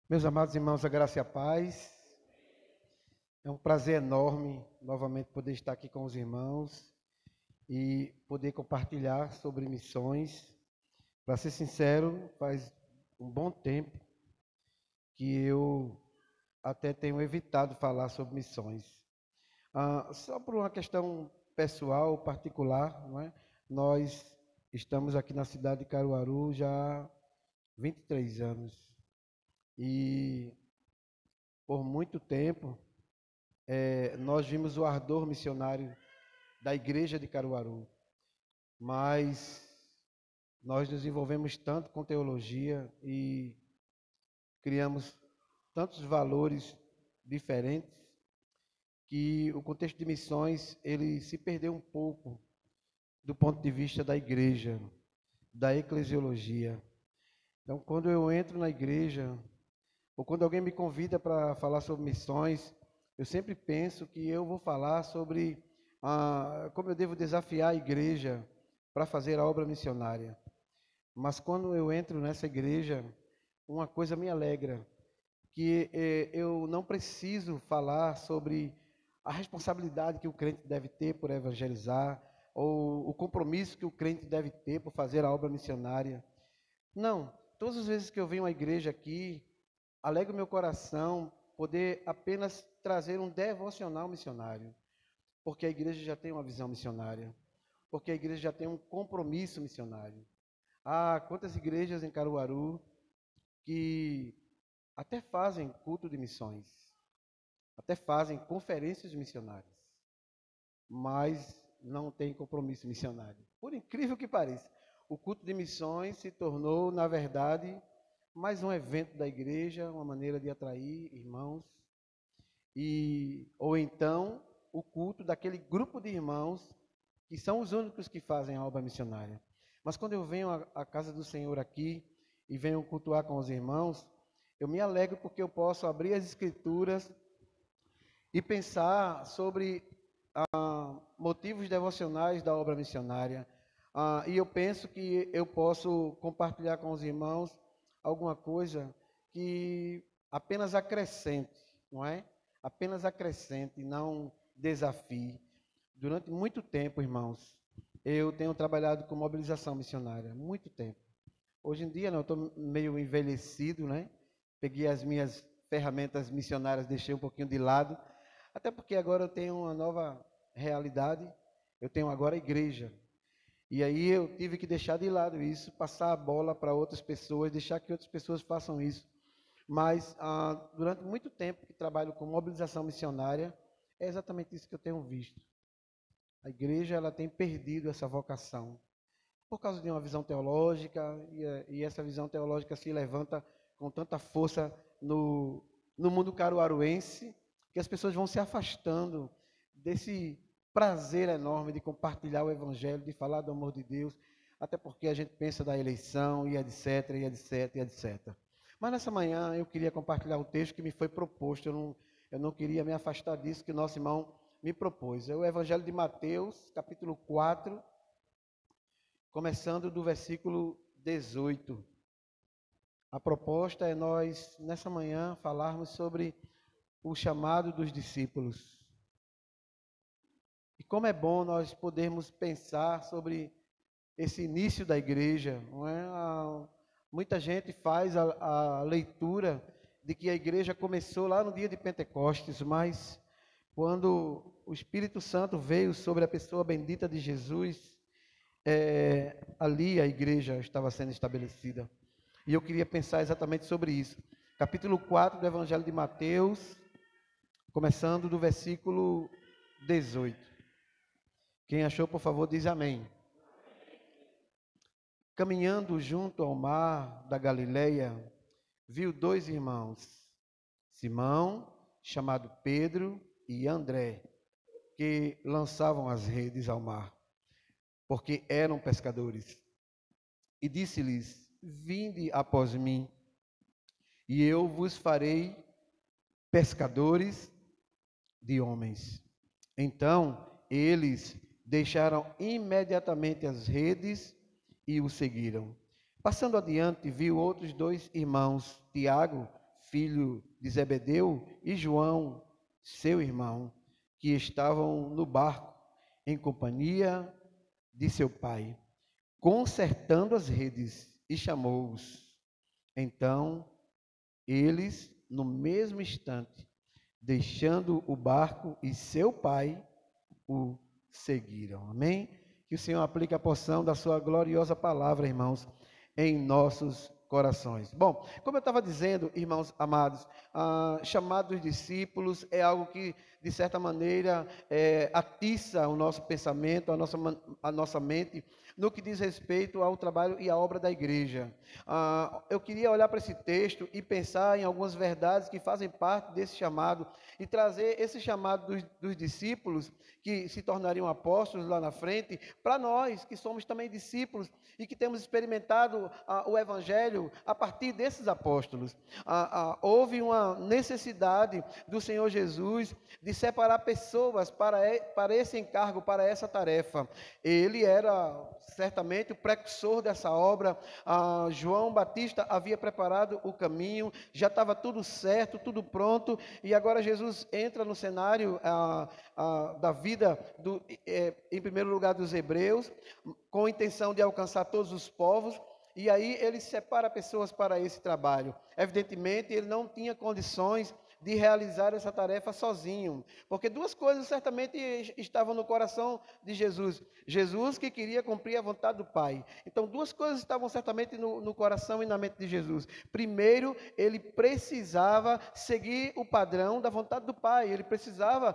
Meus amados irmãos, a graça e a paz. É um prazer enorme novamente poder estar aqui com os irmãos e poder compartilhar sobre missões. Para ser sincero, faz um bom tempo que eu até tenho evitado falar sobre missões. Só por uma questão pessoal, particular, não é? Nós estamos aqui na cidade de Caruaru já há 23 anos e por muito tempo nós vimos o ardor missionário da igreja de Caruaru, mas nós nos envolvemos tanto com teologia e criamos tantos valores diferentes que o contexto de missões ele se perdeu um pouco do ponto de vista da igreja, da eclesiologia. Então, quando eu entro na igreja, ou quando alguém me convida para falar sobre missões, eu sempre penso que eu vou falar sobre como eu devo desafiar a igreja para fazer a obra missionária. Mas quando eu entro nessa igreja, uma coisa me alegra, que eu não preciso falar sobre a responsabilidade que o crente deve ter por evangelizar, ou o compromisso que o crente deve ter por fazer a obra missionária. Não, todas as vezes que eu venho à igreja aqui, alegra o meu coração poder apenas trazer um devocional missionário, porque a igreja já tem uma visão missionária, porque a igreja já tem um compromisso missionário. Há quantas igrejas em Caruaru que até fazem culto de missões, até fazem conferências missionárias, mas não têm compromisso missionário. Por incrível que pareça, o culto de missões se tornou, na verdade, mais um evento da igreja, uma maneira de atrair irmãos, ou então o culto daquele grupo de irmãos que são os únicos que fazem a obra missionária. Mas quando eu venho à casa do Senhor aqui e venho cultuar com os irmãos, eu me alegro porque eu posso abrir as escrituras e pensar sobre motivos devocionais da obra missionária. E eu penso que eu posso compartilhar com os irmãos alguma coisa que apenas acrescente, não é? Apenas acrescente, não desafie. Durante muito tempo, irmãos, eu tenho trabalhado com mobilização missionária, muito tempo. Hoje em dia, não, eu estou meio envelhecido, né? Peguei as minhas ferramentas missionárias, deixei um pouquinho de lado, até porque agora eu tenho uma nova realidade, eu tenho agora a igreja. E aí eu tive que deixar de lado isso, passar a bola para outras pessoas, deixar que outras pessoas façam isso. Mas durante muito tempo que trabalho com mobilização missionária, é exatamente isso que eu tenho visto. A igreja ela tem perdido essa vocação por causa de uma visão teológica, e essa visão teológica se levanta com tanta força no mundo caruaruense, que as pessoas vão se afastando desse prazer enorme de compartilhar o evangelho, de falar do amor de Deus, até porque a gente pensa da eleição, e etc, e etc, e etc. Mas nessa manhã eu queria compartilhar o texto que me foi proposto, eu não queria me afastar disso que o nosso irmão me propôs. É o Evangelho de Mateus, capítulo 4, começando do versículo 18. A proposta é nós, nessa manhã, falarmos sobre o chamado dos discípulos. E como é bom nós podermos pensar sobre esse início da igreja, não é? Muita gente faz a leitura de que a igreja começou lá no dia de Pentecostes, mas quando o Espírito Santo veio sobre a pessoa bendita de Jesus, ali a igreja estava sendo estabelecida. E eu queria pensar exatamente sobre isso. Capítulo 4 do Evangelho de Mateus, começando do versículo 18. Quem achou, por favor, diz amém. Caminhando junto ao mar da Galileia, viu dois irmãos, Simão, chamado Pedro, e André, que lançavam as redes ao mar, porque eram pescadores. E disse-lhes: Vinde após mim, e eu vos farei pescadores de homens. Então eles deixaram imediatamente as redes e o seguiram. Passando adiante, viu outros dois irmãos, Tiago, filho de Zebedeu, e João, seu irmão, que estavam no barco em companhia de seu pai, consertando as redes, e chamou-os. Então, eles, no mesmo instante, deixando o barco e seu pai, o seguiram. Amém? Que o Senhor aplique a porção da sua gloriosa palavra, irmãos, em nossos corações. Bom, como eu estava dizendo, irmãos amados, chamar dos discípulos é algo que, de certa maneira, atiça o nosso pensamento, a nossa mente, no que diz respeito ao trabalho e à obra da igreja. Eu queria olhar para esse texto e pensar em algumas verdades que fazem parte desse chamado e trazer esse chamado dos discípulos, que se tornariam apóstolos lá na frente, para nós, que somos também discípulos e que temos experimentado o Evangelho a partir desses apóstolos. Houve uma necessidade do Senhor Jesus de separar pessoas para esse encargo, para essa tarefa. Ele era certamente o precursor dessa obra. João Batista havia preparado o caminho, já estava tudo certo, tudo pronto, e agora Jesus entra no cenário da vida, em primeiro lugar, dos hebreus, com a intenção de alcançar todos os povos, e aí ele separa pessoas para esse trabalho. Evidentemente, ele não tinha condições de realizar essa tarefa sozinho, porque duas coisas certamente estavam no coração de Jesus. Jesus que queria cumprir a vontade do Pai. Então, duas coisas estavam certamente no coração e na mente de Jesus. Primeiro, ele precisava seguir o padrão da vontade do Pai. Ele precisava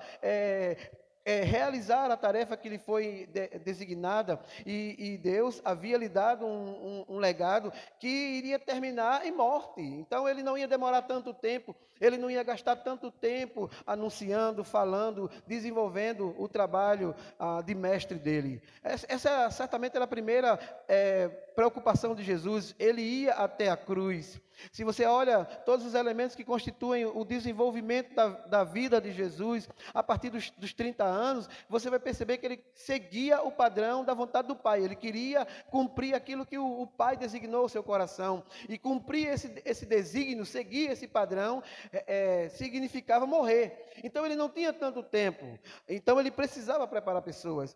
realizar a tarefa que lhe foi designada, e Deus havia lhe dado um legado que iria terminar em morte. Então ele não ia demorar tanto tempo, ele não ia gastar tanto tempo anunciando, falando, desenvolvendo o trabalho de mestre dele. Essa certamente era a primeira preocupação de Jesus. Ele ia até a cruz. Se você olha todos os elementos que constituem o desenvolvimento da vida de Jesus, a partir dos 30 anos, você vai perceber que ele seguia o padrão da vontade do Pai. Ele queria cumprir aquilo que o Pai designou ao seu coração. E cumprir esse desígnio, seguir esse padrão, significava morrer. Então ele não tinha tanto tempo. Então ele precisava preparar pessoas.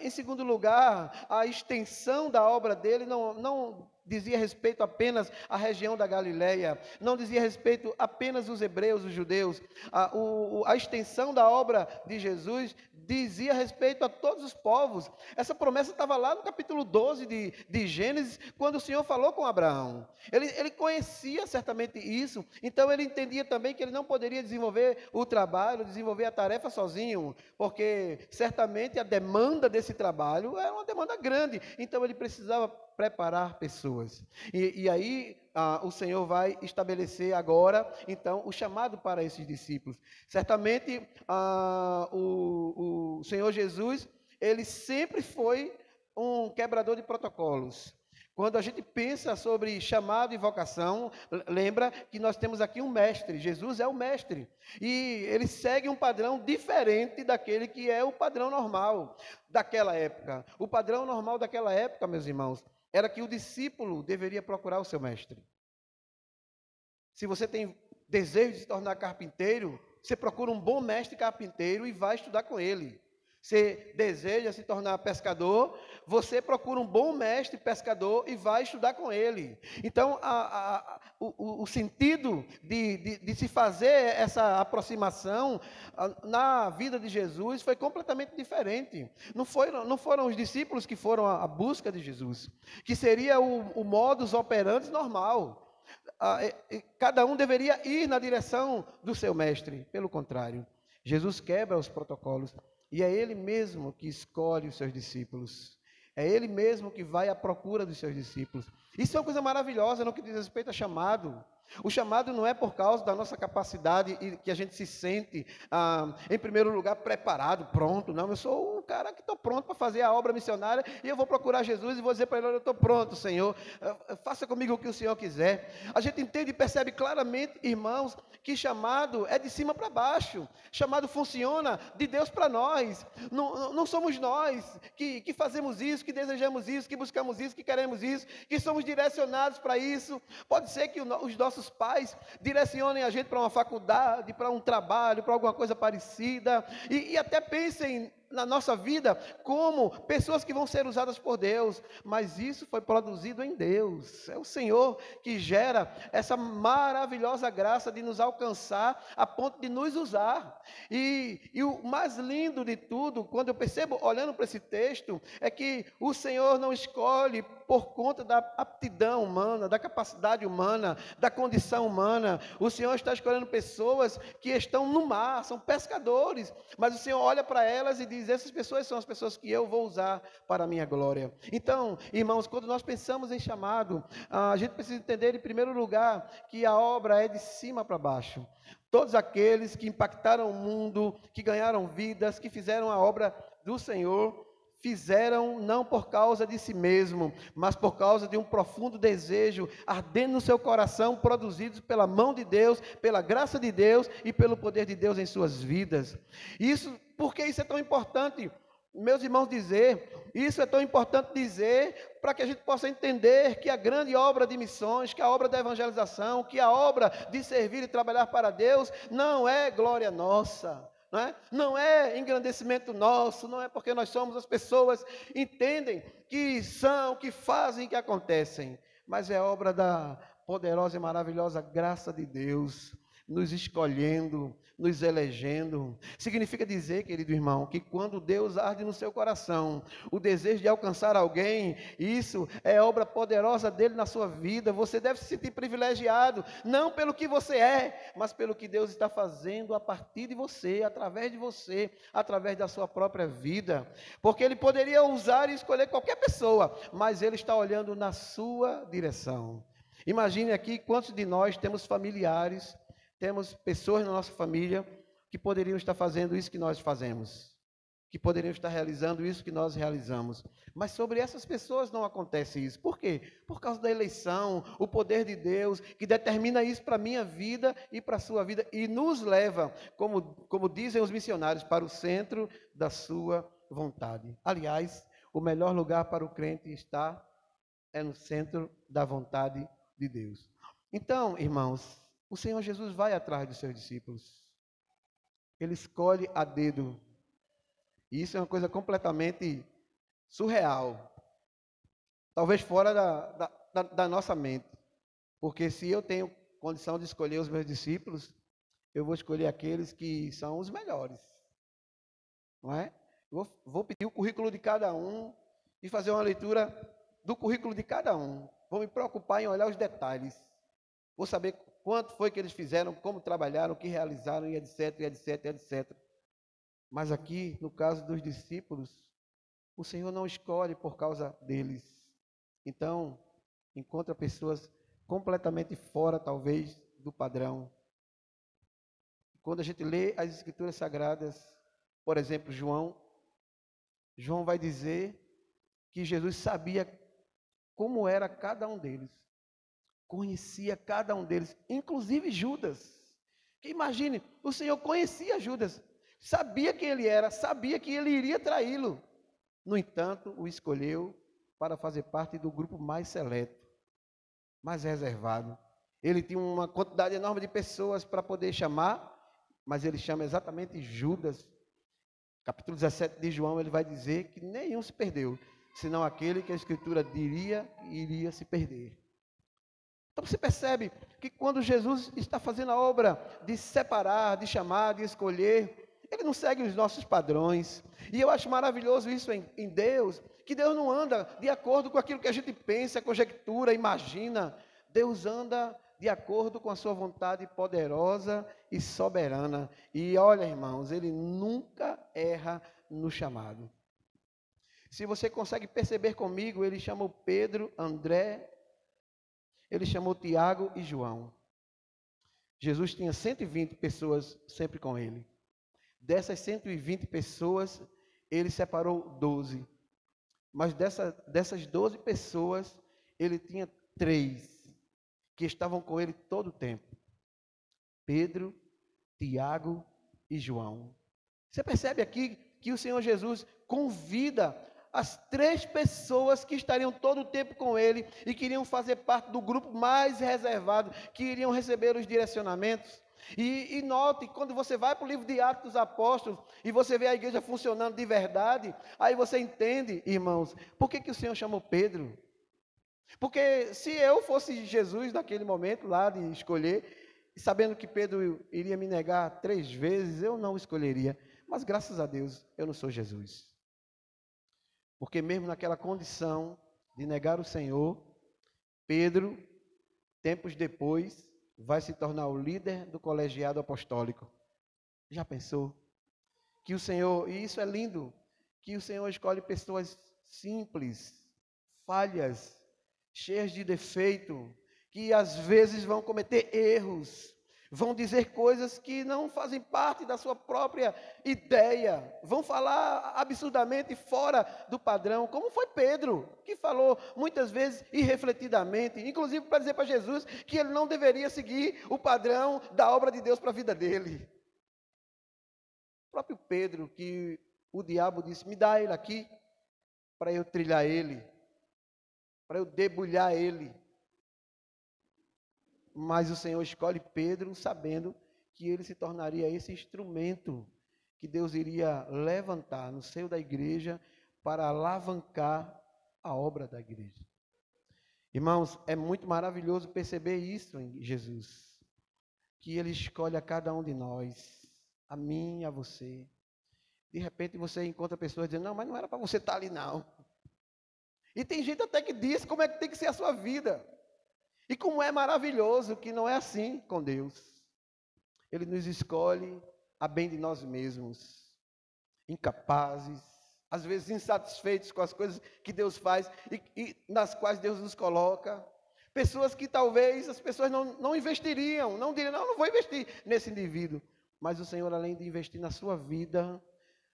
Em segundo lugar, a extensão da obra dele não dizia respeito apenas à região da Galileia, não dizia respeito apenas aos hebreus, os judeus. A extensão da obra de Jesus dizia respeito a todos os povos. Essa promessa estava lá no capítulo 12 de Gênesis, quando o Senhor falou com Abraão. Ele conhecia certamente isso, então ele entendia também que ele não poderia desenvolver o trabalho, desenvolver a tarefa sozinho, porque certamente a demanda desse trabalho era uma demanda grande, então ele precisava preparar pessoas. E aí o Senhor vai estabelecer agora, então, o chamado para esses discípulos. Certamente o Senhor Jesus, ele sempre foi um quebrador de protocolos. Quando a gente pensa sobre chamado e vocação, lembra que nós temos aqui um mestre. Jesus é o mestre. E ele segue um padrão diferente daquele que é o padrão normal daquela época. O padrão normal daquela época, meus irmãos, era que o discípulo deveria procurar o seu mestre. Se você tem desejo de se tornar carpinteiro, você procura um bom mestre carpinteiro e vai estudar com ele. Você deseja se tornar pescador, você procura um bom mestre pescador e vai estudar com ele. Então, o sentido de se fazer essa aproximação na vida de Jesus foi completamente diferente. Não foram os discípulos que foram à busca de Jesus, que seria o modus operandi normal. Cada um deveria ir na direção do seu mestre. Pelo contrário, Jesus quebra os protocolos. E é Ele mesmo que escolhe os seus discípulos. É Ele mesmo que vai à procura dos seus discípulos. Isso é uma coisa maravilhosa no que diz respeito a chamado. O chamado não é por causa da nossa capacidade e que a gente se sente, em primeiro lugar, preparado, pronto. Não, eu sou o cara que estou pronto para fazer a obra missionária e eu vou procurar Jesus e vou dizer para ele: eu estou pronto, Senhor, faça comigo o que o Senhor quiser. A gente entende e percebe claramente, irmãos, que chamado é de cima para baixo. Chamado funciona de Deus para nós. Não somos nós que fazemos isso, que desejamos isso, que buscamos isso, que queremos isso, que somos direcionados para isso. Pode ser que os nossos nossos pais direcionem a gente para uma faculdade, para um trabalho, para alguma coisa parecida, e até pensem na nossa vida como pessoas que vão ser usadas por Deus, mas isso foi produzido em Deus. É o Senhor que gera essa maravilhosa graça de nos alcançar a ponto de nos usar. E o mais lindo de tudo, quando eu percebo, olhando para esse texto, é que o Senhor não escolhe por conta da aptidão humana, da capacidade humana, da condição humana. O Senhor está escolhendo pessoas que estão no mar, são pescadores, mas o Senhor olha para elas e diz: essas pessoas são as pessoas que eu vou usar para a minha glória. Então, irmãos, quando nós pensamos em chamado, a gente precisa entender, em primeiro lugar, que a obra é de cima para baixo. Todos aqueles que impactaram o mundo, que ganharam vidas, que fizeram a obra do Senhor, fizeram não por causa de si mesmo, mas por causa de um profundo desejo ardendo no seu coração, produzidos pela mão de Deus, pela graça de Deus e pelo poder de Deus em suas vidas. Por que isso é tão importante, meus irmãos, dizer? Isso é tão importante dizer para que a gente possa entender que a grande obra de missões, que a obra da evangelização, que a obra de servir e trabalhar para Deus não é glória nossa. Não é engrandecimento nosso, não é porque nós somos as pessoas, entendem que são, que fazem, que acontecem, mas é obra da poderosa e maravilhosa graça de Deus, nos escolhendo, nos elegendo. Significa dizer, querido irmão, que quando Deus arde no seu coração o desejo de alcançar alguém, isso é obra poderosa dele na sua vida. Você deve se sentir privilegiado, não pelo que você é, mas pelo que Deus está fazendo a partir de você, através da sua própria vida, porque ele poderia usar e escolher qualquer pessoa, mas ele está olhando na sua direção. Imagine aqui quantos de nós temos familiares, temos pessoas na nossa família que poderiam estar fazendo isso que nós fazemos, que poderiam estar realizando isso que nós realizamos, mas sobre essas pessoas não acontece isso. Por quê? Por causa da eleição, o poder de Deus, que determina isso para a minha vida e para a sua vida, e nos leva, como dizem os missionários, para o centro da sua vontade. Aliás, o melhor lugar para o crente estar é no centro da vontade de Deus. Então, irmãos, o Senhor Jesus vai atrás dos seus discípulos. Ele escolhe a dedo. E isso é uma coisa completamente surreal. Talvez fora da nossa mente. Porque se eu tenho condição de escolher os meus discípulos, eu vou escolher aqueles que são os melhores. Não é? Eu vou pedir o currículo de cada um e fazer uma leitura do currículo de cada um. Vou me preocupar em olhar os detalhes. Vou saber quanto foi que eles fizeram, como trabalharam, o que realizaram, e etc, etc, etc. Mas aqui, no caso dos discípulos, o Senhor não escolhe por causa deles. Então, encontra pessoas completamente fora, talvez, do padrão. Quando a gente lê as Escrituras Sagradas, por exemplo, João vai dizer que Jesus sabia como era cada um deles. Conhecia cada um deles, inclusive Judas. Que imagine, o Senhor conhecia Judas, sabia quem ele era, sabia que ele iria traí-lo. No entanto, o escolheu para fazer parte do grupo mais seleto, mais reservado. Ele tinha uma quantidade enorme de pessoas para poder chamar, mas ele chama exatamente Judas. Capítulo 17 de João, ele vai dizer que nenhum se perdeu, senão aquele que a Escritura diria iria se perder. Então você percebe que quando Jesus está fazendo a obra de separar, de chamar, de escolher, ele não segue os nossos padrões. E eu acho maravilhoso isso em Deus, que Deus não anda de acordo com aquilo que a gente pensa, conjectura, imagina. Deus anda de acordo com a sua vontade poderosa e soberana. E olha, irmãos, ele nunca erra no chamado. Se você consegue perceber comigo, ele chamou Pedro, André, ele chamou Tiago e João. Jesus tinha 120 pessoas sempre com ele. Dessas 120 pessoas, ele separou 12. Mas dessas 12 pessoas, ele tinha 3 que estavam com ele todo o tempo. Pedro, Tiago e João. Você percebe aqui que o Senhor Jesus convida as 3 pessoas que estariam todo o tempo com ele e queriam fazer parte do grupo mais reservado, que iriam receber os direcionamentos. E note, quando você vai para o livro de Atos dos Apóstolos e você vê a igreja funcionando de verdade, aí você entende, irmãos, por que o Senhor chamou Pedro? Porque se eu fosse Jesus naquele momento lá de escolher, e sabendo que Pedro iria me negar 3 vezes, eu não escolheria. Mas graças a Deus, eu não sou Jesus. Porque mesmo naquela condição de negar o Senhor, Pedro, tempos depois, vai se tornar o líder do colegiado apostólico. Já pensou? Que o Senhor, e isso é lindo, que o Senhor escolhe pessoas simples, falhas, cheias de defeito, que às vezes vão cometer erros, vão dizer coisas que não fazem parte da sua própria ideia, vão falar absurdamente fora do padrão, como foi Pedro, que falou muitas vezes irrefletidamente, inclusive para dizer para Jesus que ele não deveria seguir o padrão da obra de Deus para a vida dele. O próprio Pedro, que o diabo disse, me dá ele aqui, para eu trilhar ele, para eu debulhar ele. Mas o Senhor escolhe Pedro sabendo que ele se tornaria esse instrumento que Deus iria levantar no seio da igreja para alavancar a obra da igreja. Irmãos, é muito maravilhoso perceber isso em Jesus, que ele escolhe a cada um de nós, a mim e a você. De repente você encontra pessoas dizendo, não, mas não era para você estar ali não. E tem gente até que diz como é que tem que ser a sua vida. E como é maravilhoso que não é assim com Deus. Ele nos escolhe a bem de nós mesmos, incapazes, às vezes insatisfeitos com as coisas que Deus faz e nas quais Deus nos coloca. Pessoas que talvez as pessoas não investiriam, não diriam, não vou investir nesse indivíduo. Mas o Senhor, além de investir na sua vida,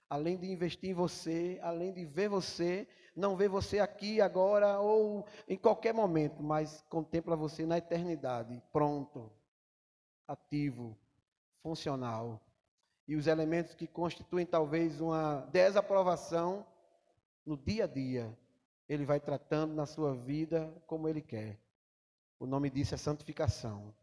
além de investir em você, além de ver você, não vê você aqui, agora ou em qualquer momento, mas contempla você na eternidade, pronto, ativo, funcional. E os elementos que constituem talvez uma desaprovação no dia a dia, Ele vai tratando na sua vida como Ele quer. O nome disso é santificação.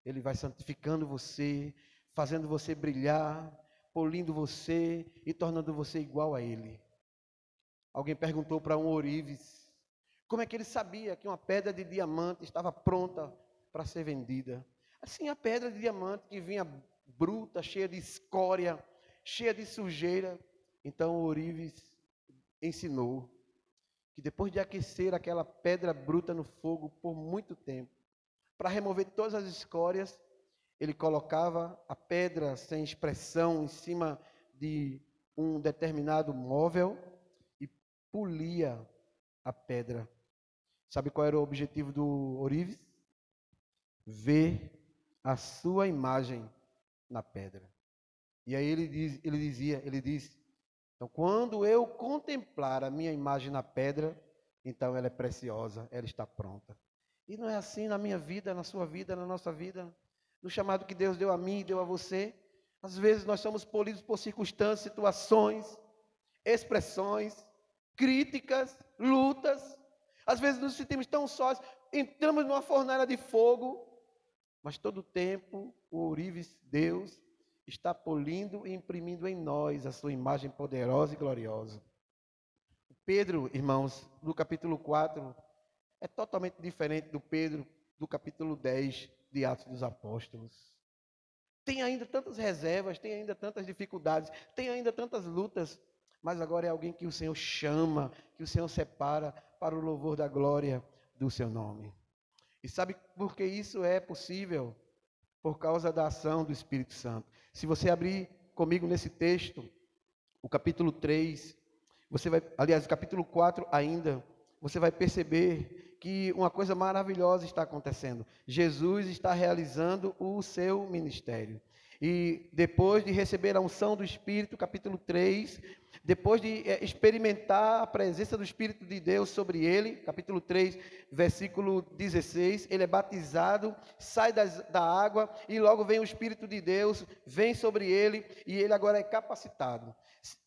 Ele vai santificando você, fazendo você brilhar, polindo você e tornando você igual a Ele. Alguém perguntou para um ourives, como é que ele sabia que uma pedra de diamante estava pronta para ser vendida? Assim, a pedra de diamante que vinha bruta, cheia de escória, cheia de sujeira. Então o ourives ensinou que depois de aquecer aquela pedra bruta no fogo por muito tempo, para remover todas as escórias, ele colocava a pedra sem expressão em cima de um determinado móvel e polia a pedra. Sabe qual era o objetivo do ourives? Ver a sua imagem na pedra. E aí ele diz, então quando eu contemplar a minha imagem na pedra, então ela é preciosa, ela está pronta. E não é assim na minha vida, na sua vida, na nossa vida, no chamado que Deus deu a mim e deu a você. Às vezes nós somos polidos por circunstâncias, situações, expressões, críticas, lutas. Às vezes nos sentimos tão sós, entramos numa fornalha de fogo, mas todo o tempo o ourives, Deus, está polindo e imprimindo em nós a sua imagem poderosa e gloriosa. Pedro, irmãos, no capítulo 4, é totalmente diferente do Pedro do capítulo 10 de Atos dos Apóstolos. Tem ainda tantas reservas, tem ainda tantas dificuldades, tem ainda tantas lutas, mas agora é alguém que o Senhor chama, que o Senhor separa para o louvor da glória do seu nome. E sabe por que isso é possível? Por causa da ação do Espírito Santo. Se você abrir comigo nesse texto, o capítulo 3, você vai, aliás, o capítulo 4 ainda, você vai perceber que uma coisa maravilhosa está acontecendo. Jesus está realizando o seu ministério. E depois de receber a unção do Espírito, capítulo 3, depois de experimentar a presença do Espírito de Deus sobre ele, capítulo 3, versículo 16, ele é batizado, sai da água e logo vem o Espírito de Deus, vem sobre ele e ele agora é capacitado.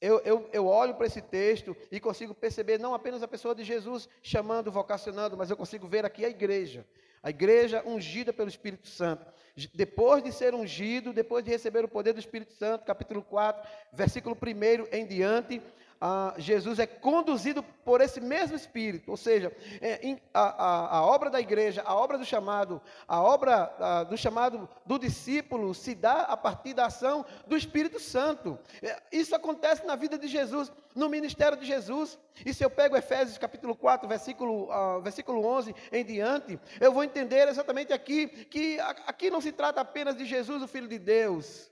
Eu olho para esse texto e consigo perceber não apenas a pessoa de Jesus chamando, vocacionando, mas eu consigo ver aqui a igreja ungida pelo Espírito Santo. Depois de ser ungido, depois de receber o poder do Espírito Santo, capítulo 4, versículo 1 em diante, Jesus é conduzido por esse mesmo Espírito, ou seja, a obra da igreja, a obra do chamado, a obra do chamado do discípulo se dá a partir da ação do Espírito Santo. Isso acontece na vida de Jesus, no ministério de Jesus. E se eu pego Efésios capítulo 4, versículo 11 em diante, eu vou entender exatamente aqui, que aqui não se trata apenas de Jesus, o Filho de Deus,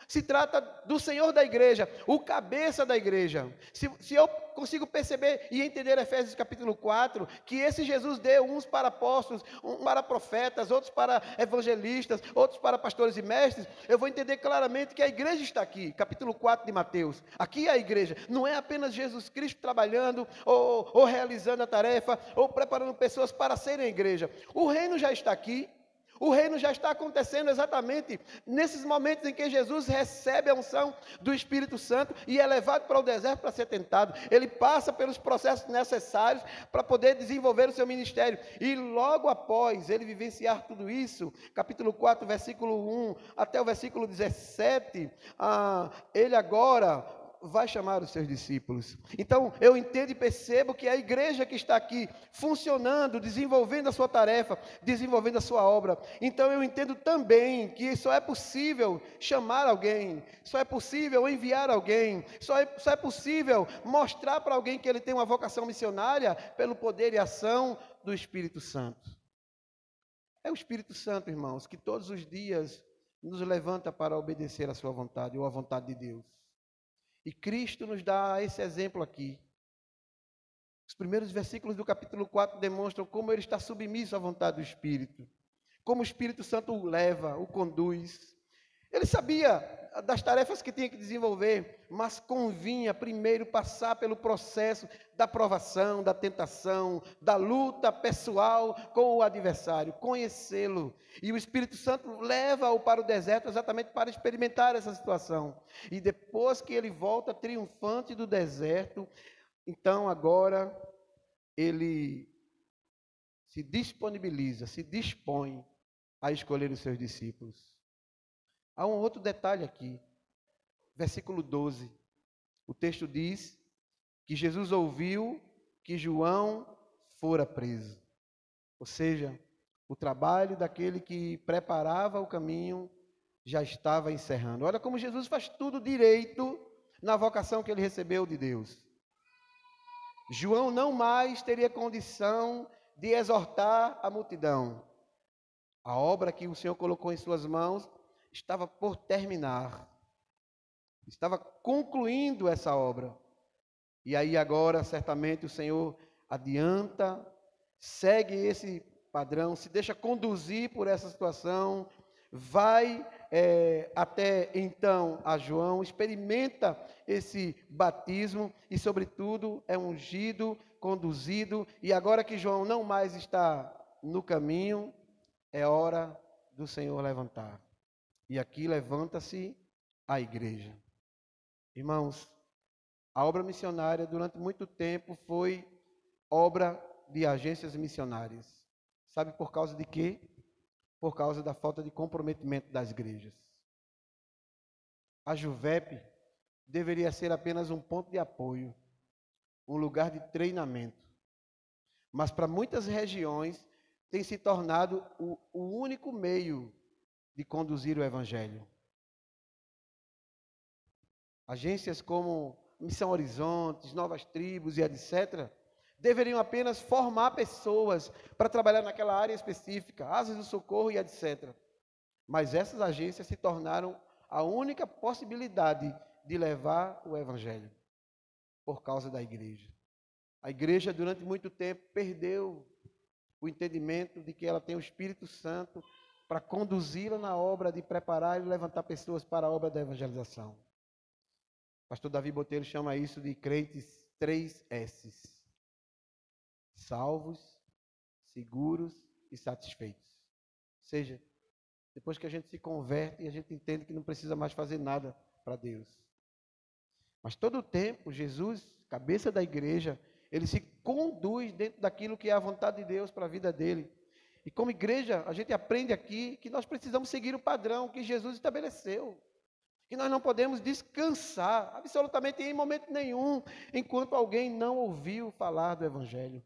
se trata do Senhor da igreja, o cabeça da igreja. Se eu consigo perceber e entender Efésios capítulo 4, que esse Jesus deu uns para apóstolos, uns para profetas, outros para evangelistas, outros para pastores e mestres, eu vou entender claramente que a igreja está aqui, capítulo 4 de Mateus. Aqui é a igreja, não é apenas Jesus Cristo trabalhando, ou realizando a tarefa, ou preparando pessoas para serem a igreja. O reino já está aqui. O reino já está acontecendo exatamente nesses momentos em que Jesus recebe a unção do Espírito Santo e é levado para o deserto para ser tentado. Ele passa pelos processos necessários para poder desenvolver o seu ministério. E logo após ele vivenciar tudo isso, capítulo 4, versículo 1 até o versículo 17, ele agora vai chamar os seus discípulos. Então, eu entendo e percebo que a igreja que está aqui, funcionando, desenvolvendo a sua tarefa, desenvolvendo a sua obra. Então, eu entendo também que só é possível chamar alguém, só é possível enviar alguém, só é possível mostrar para alguém que ele tem uma vocação missionária pelo poder e ação do Espírito Santo. É o Espírito Santo, irmãos, que todos os dias nos levanta para obedecer a sua vontade ou a vontade de Deus. E Cristo nos dá esse exemplo aqui. Os primeiros versículos do capítulo 4 demonstram como ele está submisso à vontade do Espírito. Como o Espírito Santo o leva, o conduz. Ele sabia das tarefas que tinha que desenvolver, mas convinha primeiro passar pelo processo da provação, da tentação, da luta pessoal com o adversário, conhecê-lo. E o Espírito Santo leva-o para o deserto exatamente para experimentar essa situação. E depois que ele volta triunfante do deserto, então agora ele se disponibiliza, se dispõe a escolher os seus discípulos. Há um outro detalhe aqui, versículo 12, o texto diz que Jesus ouviu que João fora preso, ou seja, o trabalho daquele que preparava o caminho já estava encerrando. Olha como Jesus faz tudo direito na vocação que ele recebeu de Deus. João não mais teria condição de exortar a multidão. A obra que o Senhor colocou em suas mãos estava por terminar, estava concluindo essa obra. E aí agora, certamente, o Senhor adianta, segue esse padrão, se deixa conduzir por essa situação, vai até então a João, experimenta esse batismo e, sobretudo, é ungido, conduzido. E agora que João não mais está no caminho, é hora do Senhor levantar. E aqui levanta-se a igreja. Irmãos, a obra missionária durante muito tempo foi obra de agências missionárias. Sabe por causa de quê? Por causa da falta de comprometimento das igrejas. A Juvep deveria ser apenas um ponto de apoio, um lugar de treinamento. Mas para muitas regiões tem se tornado o único meio de conduzir o Evangelho. Agências como Missão Horizontes, Novas Tribos e etc., deveriam apenas formar pessoas para trabalhar naquela área específica, Asas do Socorro e etc. Mas essas agências se tornaram a única possibilidade de levar o Evangelho, por causa da igreja. A igreja, durante muito tempo, perdeu o entendimento de que ela tem o Espírito Santo para conduzi-la na obra de preparar e levantar pessoas para a obra da evangelização. Pastor Davi Botelho chama isso de crentes 3S: salvos, seguros e satisfeitos. Ou seja, depois que a gente se converte, a gente entende que não precisa mais fazer nada para Deus. Mas todo o tempo, Jesus, cabeça da igreja, ele se conduz dentro daquilo que é a vontade de Deus para a vida dele. E como igreja, a gente aprende aqui que nós precisamos seguir o padrão que Jesus estabeleceu. Que nós não podemos descansar absolutamente em momento nenhum, enquanto alguém não ouviu falar do Evangelho.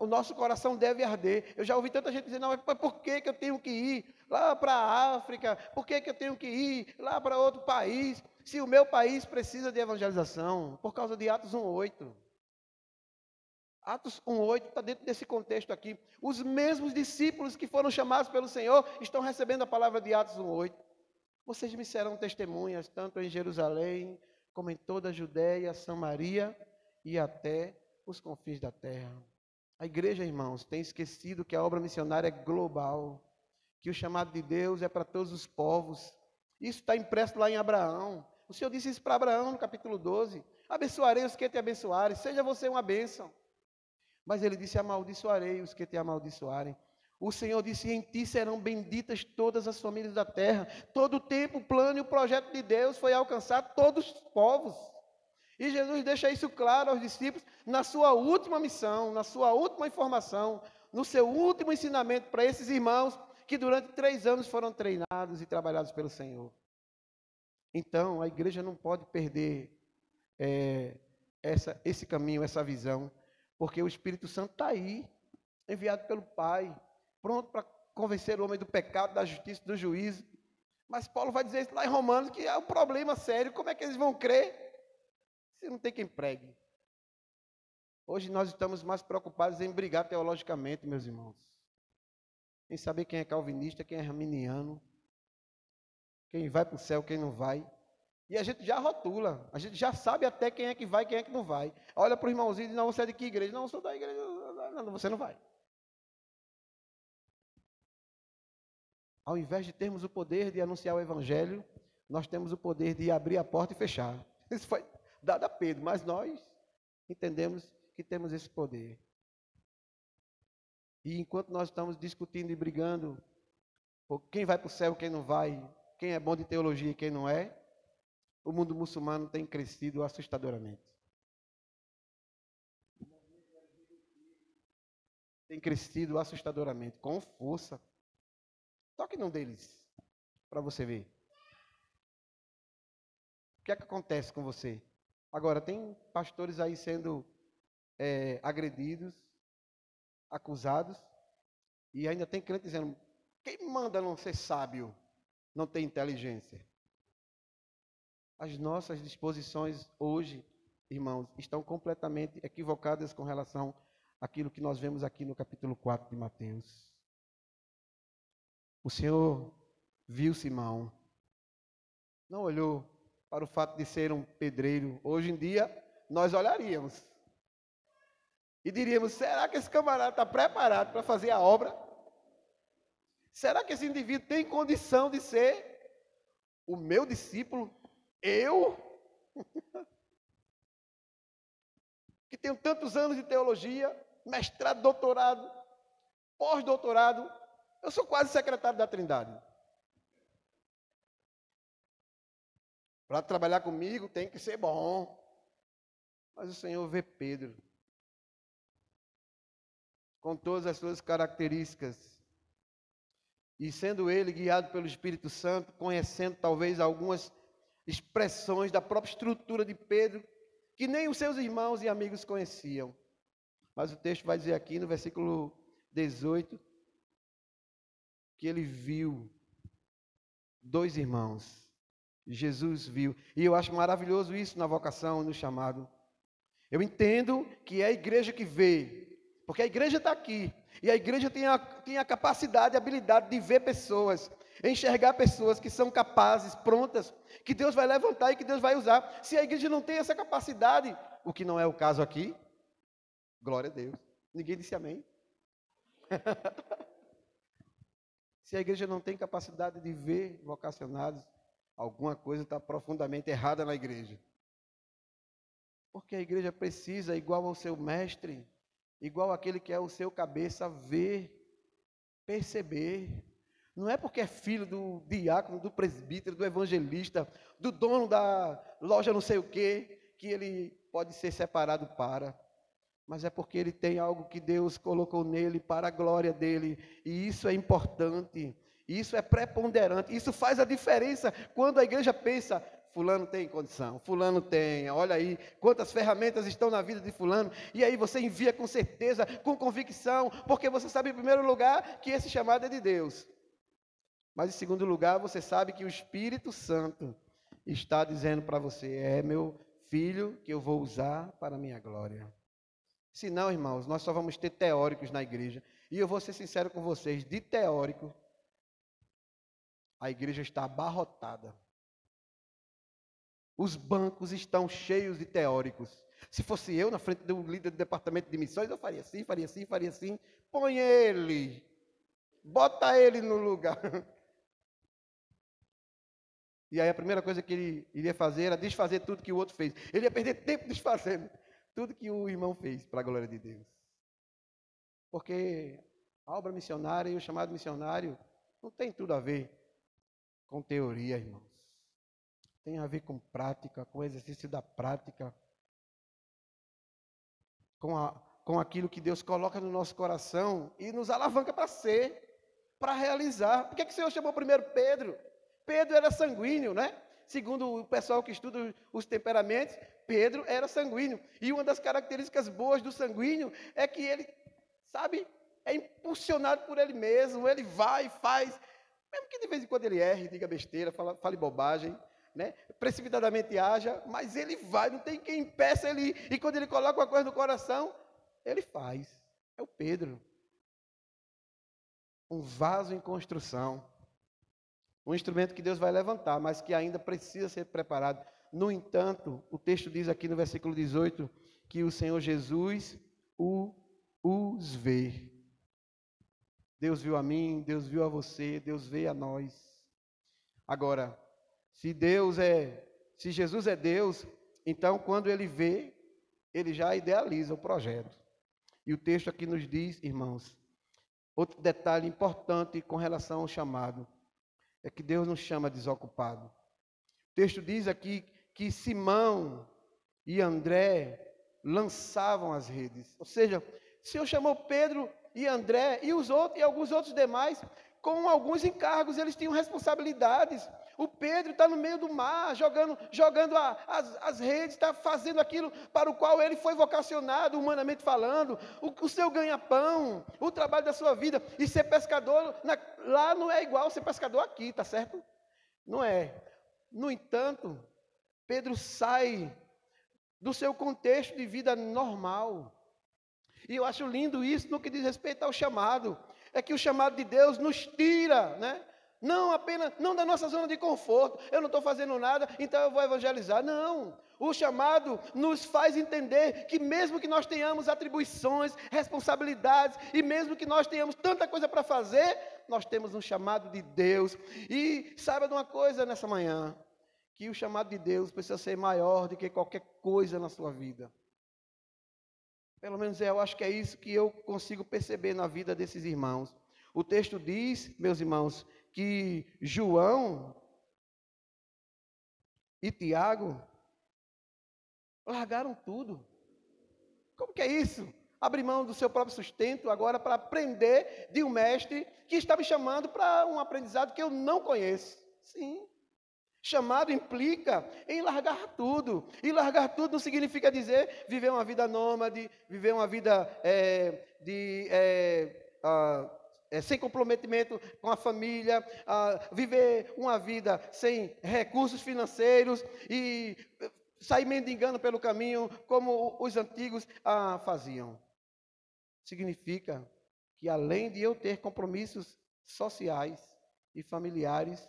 O nosso coração deve arder. Eu já ouvi tanta gente dizer, não, mas por que eu tenho que ir lá para a África? Por que eu tenho que ir lá para outro país? Se o meu país precisa de evangelização, por causa de Atos 1:8. Atos 1:8 está dentro desse contexto aqui. Os mesmos discípulos que foram chamados pelo Senhor estão recebendo a palavra de Atos 1:8. Vocês me serão testemunhas, tanto em Jerusalém, como em toda a Judéia, Samaria e até os confins da terra. A igreja, irmãos, tem esquecido que a obra missionária é global, que o chamado de Deus é para todos os povos. Isso está impresso lá em Abraão. O Senhor disse isso para Abraão no capítulo 12. Abençoarei os que te abençoarem, seja você uma bênção. Mas ele disse, amaldiçoarei os que te amaldiçoarem. O Senhor disse, em ti serão benditas todas as famílias da terra. Todo o tempo, o plano e o projeto de Deus foi alcançar todos os povos. E Jesus deixa isso claro aos discípulos na sua última missão, na sua última informação, no seu último ensinamento para esses irmãos que durante 3 anos foram treinados e trabalhados pelo Senhor. Então, a igreja não pode perder esse caminho, essa visão, porque o Espírito Santo está aí, enviado pelo Pai, pronto para convencer o homem do pecado, da justiça, do juízo. Mas Paulo vai dizer isso lá em Romanos, que é um problema sério. Como é que eles vão crer se não tem quem pregue? Hoje nós estamos mais preocupados em brigar teologicamente, meus irmãos, em saber quem é calvinista, quem é arminiano, quem vai para o céu, quem não vai. E a gente já rotula, a gente já sabe até quem é que vai, quem é que não vai. Olha para o irmãozinho e diz, não, você é de que igreja? Não, eu sou da igreja. Não, você não vai. Ao invés de termos o poder de anunciar o Evangelho, nós temos o poder de abrir a porta e fechar. Isso foi dado a Pedro, mas nós entendemos que temos esse poder. E enquanto nós estamos discutindo e brigando por quem vai para o céu, quem não vai, quem é bom de teologia e quem não é, o mundo muçulmano tem crescido assustadoramente. Tem crescido assustadoramente, com força. Toque num deles, para você ver. O que é que acontece com você? Agora, tem pastores aí sendo agredidos, acusados, e ainda tem crente dizendo, quem manda não ser sábio, não tem inteligência? As nossas disposições hoje, irmãos, estão completamente equivocadas com relação àquilo que nós vemos aqui no capítulo 4 de Mateus. O Senhor viu Simão, não olhou para o fato de ser um pedreiro. Hoje em dia, nós olharíamos e diríamos, será que esse camarada está preparado para fazer a obra? Será que esse indivíduo tem condição de ser o meu discípulo? Eu? Que tenho tantos anos de teologia, mestrado, doutorado, pós-doutorado, eu sou quase secretário da Trindade. Para trabalhar comigo tem que ser bom. Mas o Senhor vê Pedro, com todas as suas características, e sendo ele guiado pelo Espírito Santo, conhecendo talvez algumas expressões da própria estrutura de Pedro, que nem os seus irmãos e amigos conheciam. Mas o texto vai dizer aqui no versículo 18, que ele viu 2 irmãos. Jesus viu. E eu acho maravilhoso isso na vocação e no chamado. Eu entendo que é a igreja que vê, porque a igreja está aqui. E a igreja tem a capacidade, a habilidade de ver pessoas, enxergar pessoas que são capazes, prontas, que Deus vai levantar e que Deus vai usar. Se a igreja não tem essa capacidade, o que não é o caso aqui, glória a Deus. Ninguém disse amém. Se a igreja não tem capacidade de ver vocacionados, alguma coisa está profundamente errada na igreja. Porque a igreja precisa, igual ao seu mestre, igual aquele que é o seu cabeça, ver, perceber. Não é porque é filho do diácono, do presbítero, do evangelista, do dono da loja não sei o quê, que ele pode ser separado para. Mas é porque ele tem algo que Deus colocou nele para a glória dele. E isso é importante, isso é preponderante, isso faz a diferença quando a igreja pensa, fulano tem condição, fulano tem, olha aí quantas ferramentas estão na vida de fulano, e aí você envia com certeza, com convicção, porque você sabe em primeiro lugar que esse chamado é de Deus. Mas em segundo lugar, você sabe que o Espírito Santo está dizendo para você, é meu filho que eu vou usar para a minha glória. Se não, irmãos, nós só vamos ter teóricos na igreja. E eu vou ser sincero com vocês, de teórico, a igreja está abarrotada. Os bancos estão cheios de teóricos. Se fosse eu na frente do líder do departamento de missões, eu faria assim, faria assim, faria assim. Põe ele, bota ele no lugar. E aí a primeira coisa que ele iria fazer era desfazer tudo que o outro fez. Ele ia perder tempo desfazendo tudo que o irmão fez, para a glória de Deus. Porque a obra missionária e o chamado missionário não tem tudo a ver com teoria, irmãos. Tem a ver com prática, com o exercício da prática, com aquilo que Deus coloca no nosso coração e nos alavanca para ser, para realizar. Por que o Senhor chamou primeiro Pedro? Pedro era sanguíneo, né? Segundo o pessoal que estuda os temperamentos, Pedro era sanguíneo. E uma das características boas do sanguíneo é que ele, sabe, é impulsionado por ele mesmo, ele vai e faz, mesmo que de vez em quando ele erre, diga besteira, fale bobagem, né? Precipitadamente haja, mas ele vai, não tem quem impeça ele ir. E quando ele coloca uma coisa no coração, ele faz. É o Pedro. Um vaso em construção. Um instrumento que Deus vai levantar, mas que ainda precisa ser preparado. No entanto, o texto diz aqui no versículo 18, que o Senhor Jesus os vê. Deus viu a mim, Deus viu a você, Deus vê a nós. Agora, se Jesus é Deus, então quando Ele vê, Ele já idealiza o projeto. E o texto aqui nos diz, irmãos, outro detalhe importante com relação ao chamado, é que Deus não chama desocupado. O texto diz aqui que Simão e André lançavam as redes. Ou seja, o Senhor chamou Pedro e André e alguns outros demais com alguns encargos, eles tinham responsabilidades. O Pedro está no meio do mar, jogando as redes, está fazendo aquilo para o qual ele foi vocacionado, humanamente falando, o seu ganha-pão, o trabalho da sua vida. E ser pescador lá não é igual ser pescador aqui, tá certo? Não é. No entanto, Pedro sai do seu contexto de vida normal. E eu acho lindo isso no que diz respeito ao chamado. É que o chamado de Deus nos tira, né? Não da nossa zona de conforto. Eu não estou fazendo nada, então eu vou evangelizar. Não. O chamado nos faz entender que mesmo que nós tenhamos atribuições, responsabilidades, e mesmo que nós tenhamos tanta coisa para fazer, nós temos um chamado de Deus. E saiba de uma coisa nessa manhã, que o chamado de Deus precisa ser maior do que qualquer coisa na sua vida. Pelo menos eu acho que é isso que eu consigo perceber na vida desses irmãos. O texto diz, meus irmãos, que João e Tiago largaram tudo. Como que é isso? Abrir mão do seu próprio sustento agora para aprender de um mestre que está me chamando para um aprendizado que eu não conheço. Sim. Chamado implica em largar tudo. E largar tudo não significa dizer viver uma vida nômade, viver uma vida sem comprometimento com a família, viver uma vida sem recursos financeiros e sair mendigando pelo caminho como os antigos faziam. Significa que além de eu ter compromissos sociais e familiares,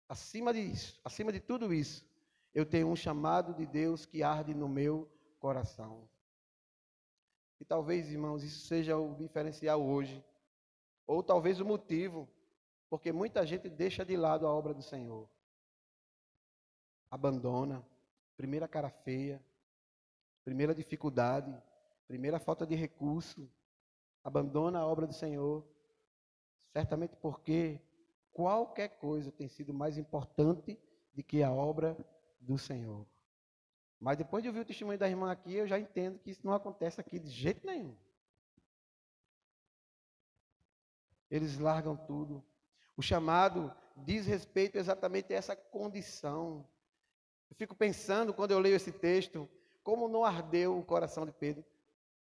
acima de tudo isso, eu tenho um chamado de Deus que arde no meu coração. E talvez, irmãos, isso seja o diferencial hoje. Ou talvez o motivo Porque muita gente deixa de lado a obra do Senhor. Abandona. Primeira cara feia. Primeira dificuldade. Primeira falta de recurso. Abandona a obra do Senhor. Certamente porque qualquer coisa tem sido mais importante do que a obra do Senhor. Mas depois de ouvir o testemunho da irmã aqui, eu já entendo que isso não acontece aqui de jeito nenhum. Eles largam tudo. O chamado diz respeito exatamente a essa condição. Eu fico pensando, quando eu leio esse texto, como não ardeu o coração de Pedro.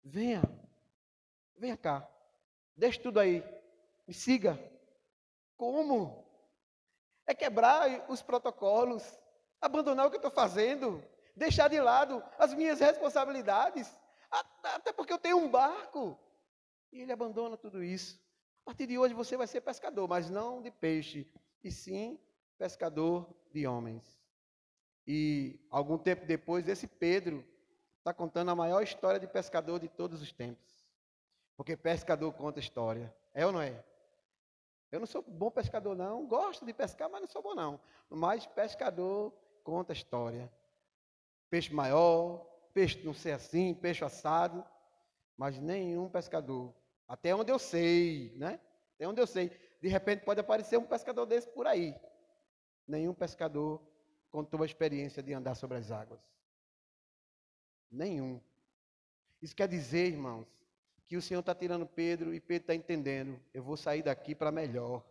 Venha cá, deixe tudo aí, me siga. Como? É quebrar os protocolos, abandonar o que eu estou fazendo, deixar de lado as minhas responsabilidades, até porque eu tenho um barco. E ele abandona tudo isso. A partir de hoje você vai ser pescador, mas não de peixe, e sim pescador de homens. E algum tempo depois, esse Pedro está contando a maior história de pescador de todos os tempos. Porque pescador conta história. É ou não é? Eu não sou bom pescador, não. Gosto de pescar, mas não sou bom, não. Mas pescador conta história. Peixe maior, peixe não sei assim, peixe assado. Mas nenhum pescador. Até onde eu sei, né? Até onde eu sei. De repente pode aparecer um pescador desse por aí. Nenhum pescador contou a experiência de andar sobre as águas. Nenhum. Isso quer dizer, irmãos, que o Senhor está tirando Pedro e Pedro está entendendo. Eu vou sair daqui para melhor.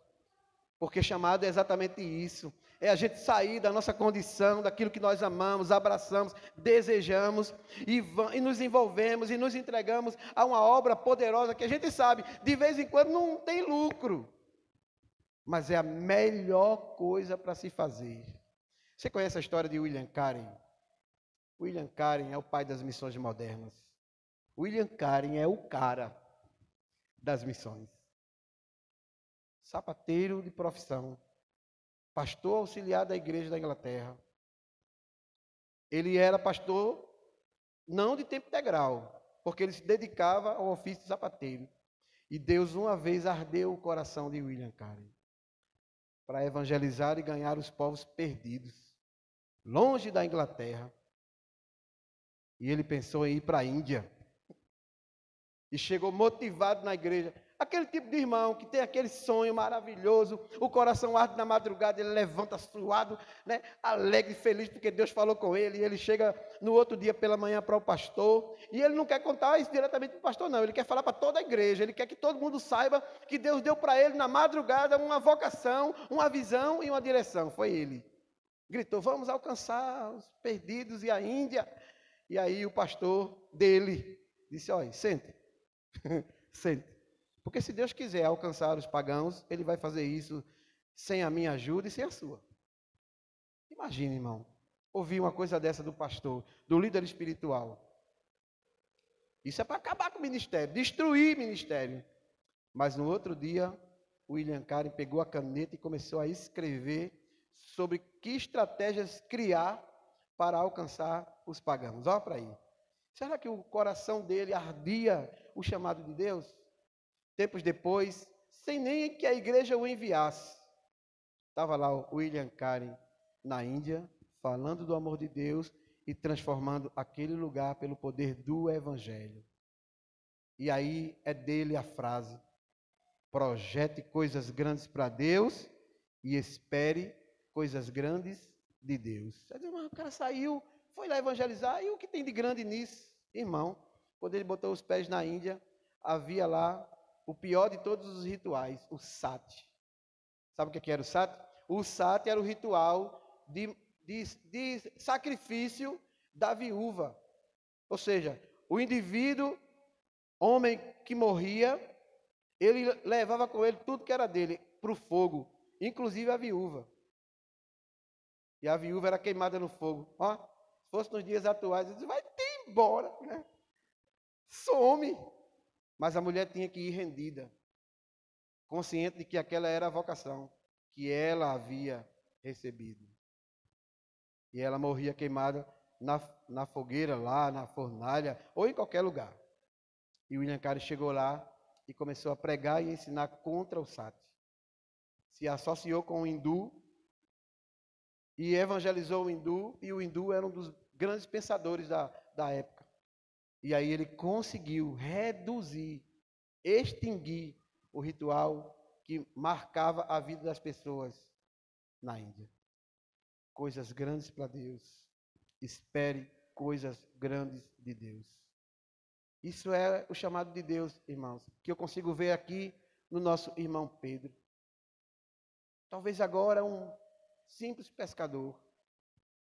Porque chamado é exatamente isso. É a gente sair da nossa condição, daquilo que nós amamos, abraçamos, desejamos e nos envolvemos e nos entregamos a uma obra poderosa que a gente sabe, de vez em quando não tem lucro. Mas é a melhor coisa para se fazer. Você conhece a história de William Carey? William Carey é o pai das missões modernas. William Carey é o cara das missões. Sapateiro de profissão, pastor auxiliar da igreja da Inglaterra. Ele era pastor não de tempo integral, porque ele se dedicava ao ofício de sapateiro. E Deus uma vez ardeu o coração de William Carey para evangelizar e ganhar os povos perdidos, longe da Inglaterra. E ele pensou em ir para a Índia. E chegou motivado na igreja. Aquele tipo de irmão que tem aquele sonho maravilhoso, o coração arde na madrugada, ele levanta suado, né, alegre e feliz porque Deus falou com ele, e ele chega no outro dia pela manhã para o pastor, e ele não quer contar isso diretamente para o pastor, não, ele quer falar para toda a igreja, ele quer que todo mundo saiba que Deus deu para ele na madrugada uma vocação, uma visão e uma direção. Foi ele. Gritou, vamos alcançar os perdidos e a Índia. E aí o pastor dele disse, olha, sente, sente. Porque se Deus quiser alcançar os pagãos, Ele vai fazer isso sem a minha ajuda e sem a sua. Imagine, irmão, ouvir uma coisa dessa do pastor, do líder espiritual. Isso é para acabar com o ministério, destruir o ministério. Mas no outro dia, William Carey pegou a caneta e começou a escrever sobre que estratégias criar para alcançar os pagãos. Olha para aí. Será que o coração dele ardia o chamado de Deus? Tempos depois, sem nem que a igreja o enviasse, estava lá o William Carey na Índia, falando do amor de Deus e transformando aquele lugar pelo poder do Evangelho. E aí é dele a frase: projete coisas grandes para Deus e espere coisas grandes de Deus. Mas o cara saiu, foi lá evangelizar, e o que tem de grande nisso? Irmão, quando ele botou os pés na Índia, havia lá o pior de todos os rituais, o sati. Sabe o que era o sati? O sati era o ritual de sacrifício da viúva. Ou seja, o indivíduo, homem que morria, ele levava com ele tudo que era dele para o fogo, inclusive a viúva. E a viúva era queimada no fogo. Ó, se fosse nos dias atuais, ele disse, vai ter embora, né? Some. Mas a mulher tinha que ir rendida, consciente de que aquela era a vocação que ela havia recebido. E ela morria queimada na fogueira, lá na fornalha, ou em qualquer lugar. E William Carey chegou lá e começou a pregar e ensinar contra o sati. se associou com o hindu e evangelizou o hindu, e o hindu era um dos grandes pensadores da época. E aí ele conseguiu reduzir, extinguir o ritual que marcava a vida das pessoas na Índia. Coisas grandes para Deus. Espere coisas grandes de Deus. Isso é o chamado de Deus, irmãos, que eu consigo ver aqui no nosso irmão Pedro. Talvez agora um simples pescador,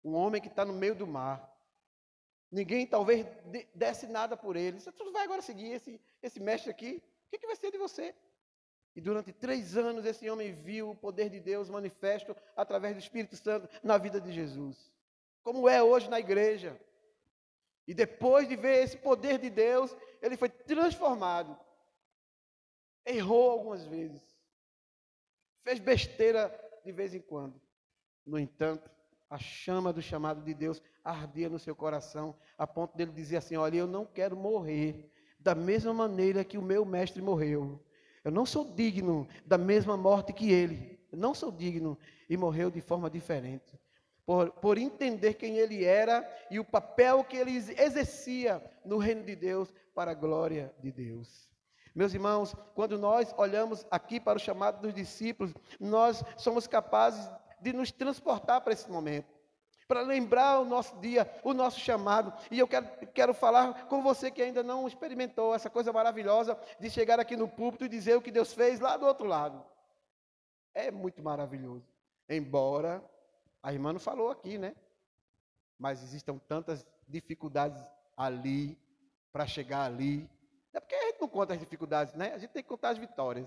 um homem que está no meio do mar. Ninguém talvez desse nada por ele. Você vai agora seguir esse mestre aqui? O que vai ser de você? E durante 3 anos esse homem viu o poder de Deus manifesto através do Espírito Santo na vida de Jesus. Como é hoje na igreja. E depois de ver esse poder de Deus, ele foi transformado. Errou algumas vezes. Fez besteira de vez em quando. No entanto, a chama do chamado de Deus ardia no seu coração, a ponto dele dizer assim: olha, eu não quero morrer da mesma maneira que o meu mestre morreu. Eu não sou digno da mesma morte que ele. Eu não sou digno. E morreu de forma diferente. Por entender quem ele era e o papel que ele exercia no reino de Deus para a glória de Deus. Meus irmãos, quando nós olhamos aqui para o chamado dos discípulos, nós somos capazes de nos transportar para esse momento, para lembrar o nosso dia, o nosso chamado. E eu quero falar com você que ainda não experimentou essa coisa maravilhosa de chegar aqui no púlpito e dizer o que Deus fez lá do outro lado. É muito maravilhoso. Embora a irmã não falou aqui, né? Mas existam tantas dificuldades ali, para chegar ali. É porque a gente não conta as dificuldades, né? A gente tem que contar as vitórias.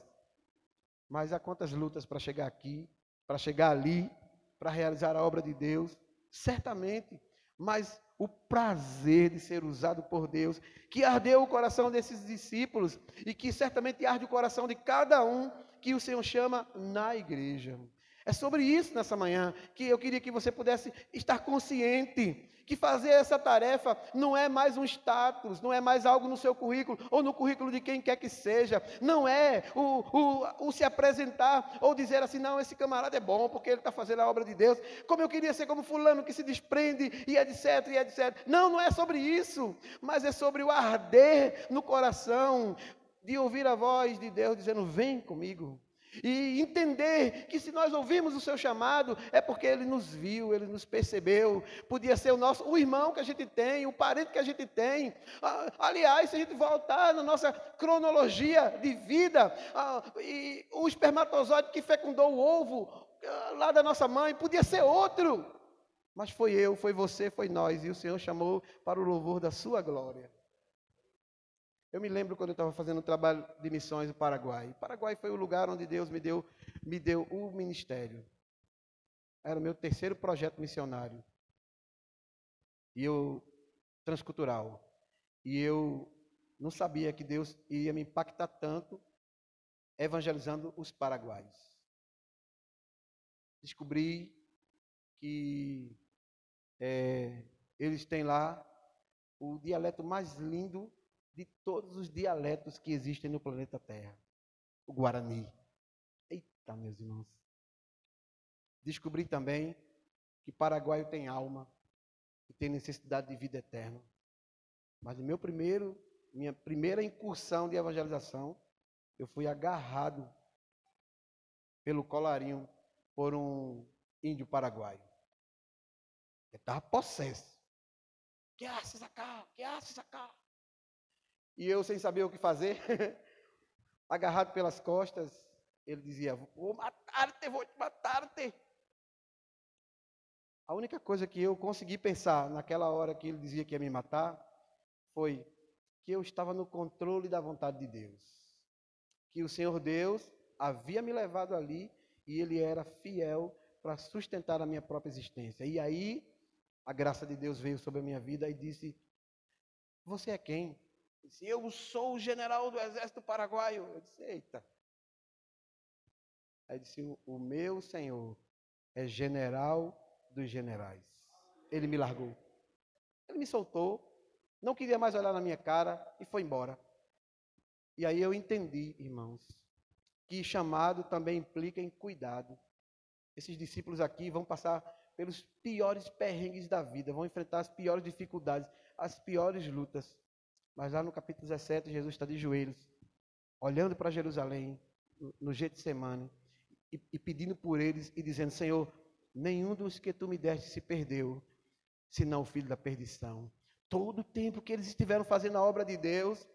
Mas há quantas lutas para chegar aqui, para chegar ali, para realizar a obra de Deus. Certamente, mas o prazer de ser usado por Deus, que ardeu o coração desses discípulos e que certamente arde o coração de cada um que o Senhor chama na igreja. É sobre isso nessa manhã que eu queria que você pudesse estar consciente que fazer essa tarefa não é mais um status, não é mais algo no seu currículo ou no currículo de quem quer que seja, não é o se apresentar ou dizer assim, não, esse camarada é bom porque ele está fazendo a obra de Deus, como eu queria ser como fulano que se desprende e etc, e etc. Não, não é sobre isso, mas é sobre o arder no coração de ouvir a voz de Deus dizendo, vem comigo. E entender que se nós ouvirmos o seu chamado, é porque ele nos viu, ele nos percebeu. Podia ser o irmão que a gente tem, o parente que a gente tem. Aliás, se a gente voltar na nossa cronologia de vida, e o espermatozoide que fecundou o ovo lá da nossa mãe, podia ser outro. Mas foi eu, foi você, foi nós. E o Senhor chamou para o louvor da sua glória. Eu me lembro quando eu estava fazendo um trabalho de missões no Paraguai. O Paraguai foi o lugar onde Deus me deu o ministério. Era o meu 3º projeto missionário. Transcultural. E eu não sabia que Deus ia me impactar tanto evangelizando os paraguaios. Descobri que eles têm lá o dialeto mais lindo de todos os dialetos que existem no planeta Terra. O Guarani. Eita, meus irmãos. Descobri também que paraguaio tem alma e tem necessidade de vida eterna. Mas no minha primeira incursão de evangelização, eu fui agarrado pelo colarinho por um índio paraguaio. Eu estava possesso. Que haces acá? Que haces acá? E eu, sem saber o que fazer, agarrado pelas costas, ele dizia, vou matar-te, vou te matar-te. A única coisa que eu consegui pensar naquela hora que ele dizia que ia me matar, foi que eu estava no controle da vontade de Deus. Que o Senhor Deus havia me levado ali e Ele era fiel para sustentar a minha própria existência. E aí, a graça de Deus veio sobre a minha vida e disse, você é quem? Eu disse, eu sou o general do exército paraguaio. Eu disse, eita. Aí disse, o meu Senhor é general dos generais. Ele me largou. Ele me soltou, não queria mais olhar na minha cara e foi embora. E aí eu entendi, irmãos, que chamado também implica em cuidado. Esses discípulos aqui vão passar pelos piores perrengues da vida, vão enfrentar as piores dificuldades, as piores lutas. Mas lá no capítulo 17, Jesus está de joelhos, olhando para Jerusalém, no Getsemane, e pedindo por eles e dizendo: Senhor, nenhum dos que tu me deste se perdeu, senão o filho da perdição. Todo o tempo que eles estiveram fazendo a obra de Deus,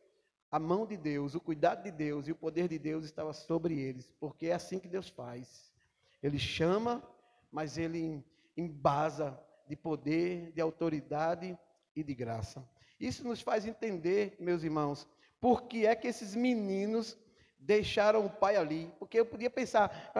a mão de Deus, o cuidado de Deus e o poder de Deus estava sobre eles, porque é assim que Deus faz. Ele chama, mas Ele embasa de poder, de autoridade e de graça. Isso nos faz entender, meus irmãos, por que é que esses meninos deixaram o pai ali. Porque eu podia pensar,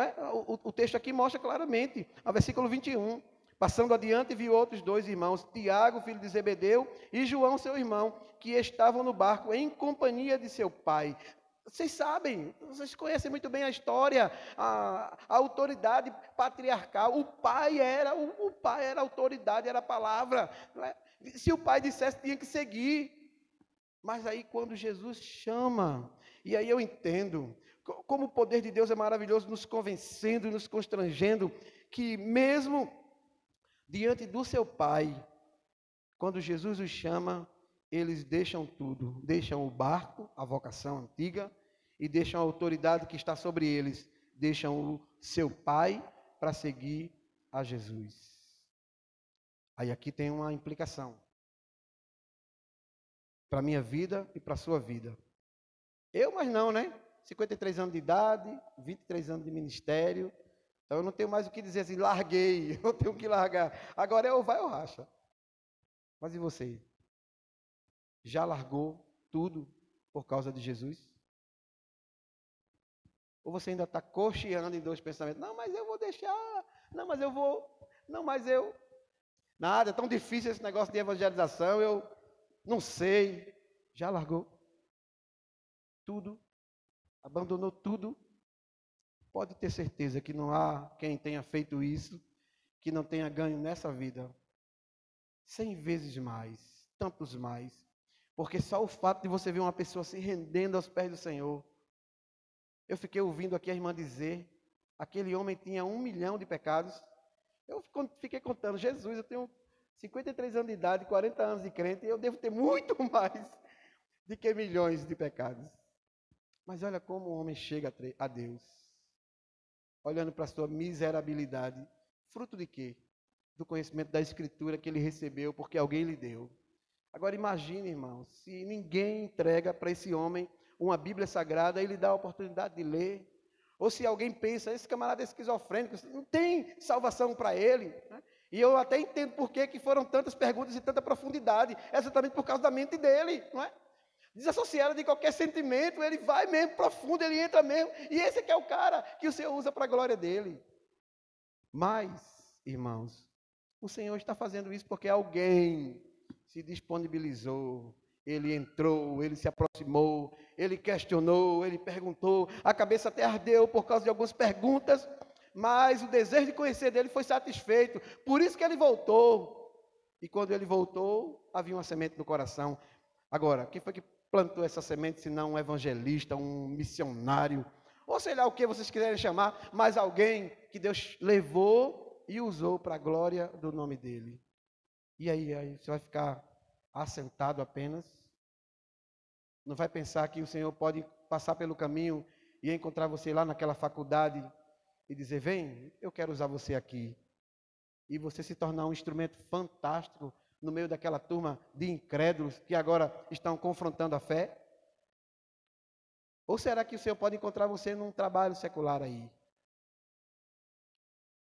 o texto aqui mostra claramente, no versículo 21, passando adiante, viu outros dois irmãos, Tiago, filho de Zebedeu, e João, seu irmão, que estavam no barco em companhia de seu pai. Vocês sabem, vocês conhecem muito bem a história, a autoridade patriarcal. O pai era a autoridade, era a palavra. Se o pai dissesse, tinha que seguir. Mas aí quando Jesus chama, e aí eu entendo como o poder de Deus é maravilhoso, nos convencendo e nos constrangendo, que mesmo diante do seu pai, quando Jesus os chama, eles deixam tudo, deixam o barco, a vocação antiga, e deixam a autoridade que está sobre eles, deixam o seu pai para seguir a Jesus. Aí aqui tem uma implicação para a minha vida e para a sua vida. Eu, mas não, né? 53 anos de idade, 23 anos de ministério, então eu não tenho mais o que dizer assim, larguei, eu tenho que largar. Agora ou vai ou racha. Mas e você? Já largou tudo por causa de Jesus? Ou você ainda está cocheando em dois pensamentos? Não, mas eu vou deixar. Não, mas eu vou. Não, mas eu. Nada, é tão difícil esse negócio de evangelização, eu não sei. Já largou tudo? Abandonou tudo? Pode ter certeza que não há quem tenha feito isso, que não tenha ganho nessa vida 100 vezes mais, tantos mais. Porque só o fato de você ver uma pessoa se rendendo aos pés do Senhor. Eu fiquei ouvindo aqui a irmã dizer, aquele homem tinha 1 milhão de pecados. Eu fiquei contando, Jesus, eu tenho 53 anos de idade, 40 anos de crente, e eu devo ter muito mais do que milhões de pecados. Mas olha como o homem chega a Deus, olhando para a sua miserabilidade. Fruto de quê? Do conhecimento da Escritura que ele recebeu, porque alguém lhe deu. Agora imagine, irmãos, se ninguém entrega para esse homem uma Bíblia Sagrada e lhe dá a oportunidade de ler. Ou se alguém pensa, esse camarada é esquizofrênico, não tem salvação para ele. Né? E eu até entendo por que foram tantas perguntas e tanta profundidade, exatamente por causa da mente dele, não é? Desassociado de qualquer sentimento, ele vai mesmo profundo, ele entra mesmo, e esse que é o cara que o Senhor usa para a glória dele. Mas, irmãos, o Senhor está fazendo isso porque alguém se disponibilizou, ele entrou, ele se aproximou, ele questionou, ele perguntou, a cabeça até ardeu por causa de algumas perguntas, mas o desejo de conhecer dele foi satisfeito, por isso que ele voltou. E quando ele voltou, havia uma semente no coração. Agora, quem foi que plantou essa semente, se não um evangelista, um missionário, ou sei lá o que vocês quiserem chamar, mas alguém que Deus levou e usou para a glória do nome dele. E aí você vai ficar assentado apenas? Não vai pensar que o Senhor pode passar pelo caminho e encontrar você lá naquela faculdade e dizer, vem, eu quero usar você aqui. E você se tornar um instrumento fantástico no meio daquela turma de incrédulos que agora estão confrontando a fé? Ou será que o Senhor pode encontrar você num trabalho secular aí?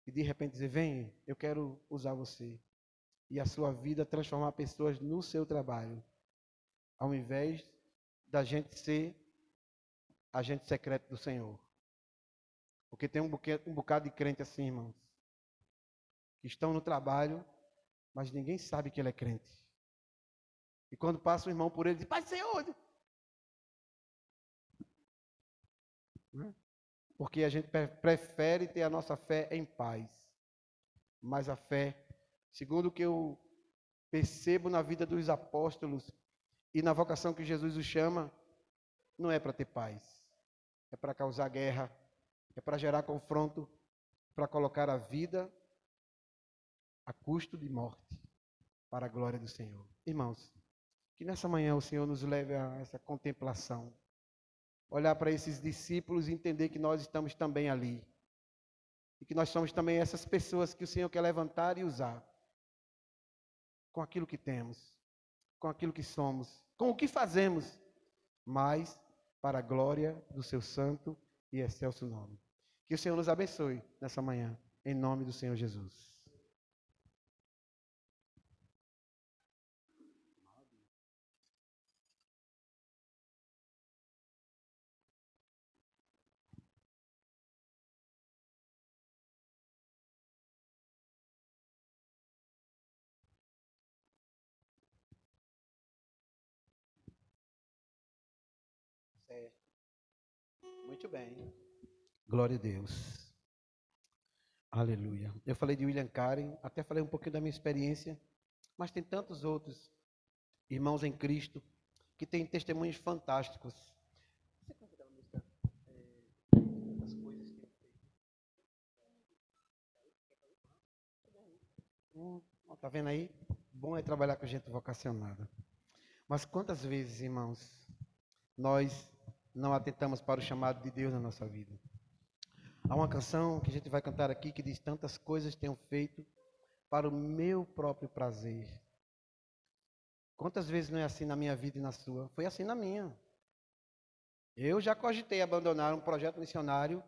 E de repente dizer, vem, eu quero usar você. E a sua vida transformar pessoas no seu trabalho. Ao invés da gente ser agente secreto do Senhor. Porque tem um bocado de crente assim, irmãos, que estão no trabalho, mas ninguém sabe que ele é crente. E quando passa o irmão por ele, diz, Pai do Senhor. Porque a gente prefere ter a nossa fé em paz. Mas a fé, segundo o que eu percebo na vida dos apóstolos e na vocação que Jesus os chama, não é para ter paz. é para causar guerra, é para gerar confronto, para colocar a vida a custo de morte, para a glória do Senhor. Irmãos, que nessa manhã o Senhor nos leve a essa contemplação, olhar para esses discípulos e entender que nós estamos também ali, e que nós somos também essas pessoas que o Senhor quer levantar e usar, com aquilo que temos, com aquilo que somos, com o que fazemos, mas para a glória do seu santo e excelso nome. Que o Senhor nos abençoe nessa manhã, em nome do Senhor Jesus. Muito bem. Glória a Deus. Aleluia. Eu falei de William Karen, até falei um pouquinho da minha experiência, mas tem tantos outros irmãos em Cristo que têm testemunhos fantásticos. Você canta aquela música? As coisas que tá vendo aí? Bom é trabalhar com gente vocacionada. Mas quantas vezes, irmãos, nós não atentamos para o chamado de Deus na nossa vida? Há uma canção que a gente vai cantar aqui que diz: tantas coisas tenho feito para o meu próprio prazer. Quantas vezes não é assim na minha vida e na sua? Foi assim na minha. Eu já cogitei abandonar um projeto missionário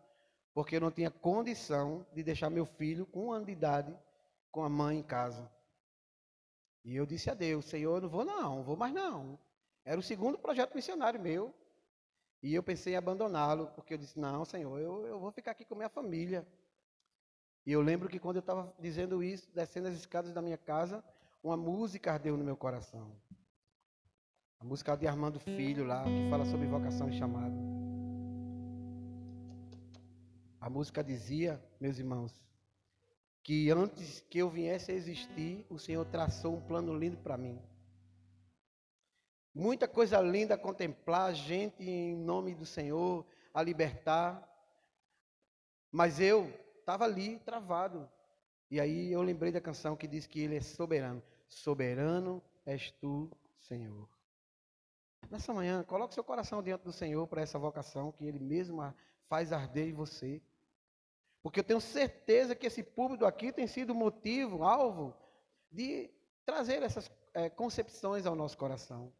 porque eu não tinha condição de deixar meu filho com 1 ano de idade com a mãe em casa. E eu disse a Deus: Senhor, eu não vou mais não. Era o 2º projeto missionário meu. E eu pensei em abandoná-lo, porque eu disse: não, Senhor, eu vou ficar aqui com minha família. E eu lembro que quando eu estava dizendo isso, descendo as escadas da minha casa, uma música ardeu no meu coração. A música de Armando Filho lá, que fala sobre vocação e chamado. A música dizia, meus irmãos, que antes que eu viesse a existir, o Senhor traçou um plano lindo para mim. Muita coisa linda a contemplar, gente em nome do Senhor, a libertar. Mas eu estava ali, travado. E aí eu lembrei da canção que diz que Ele é soberano. Soberano és tu, Senhor. Nessa manhã, coloque seu coração diante do Senhor para essa vocação que Ele mesmo faz arder em você. Porque eu tenho certeza que esse púlpito aqui tem sido motivo, alvo, de trazer essas concepções ao nosso coração.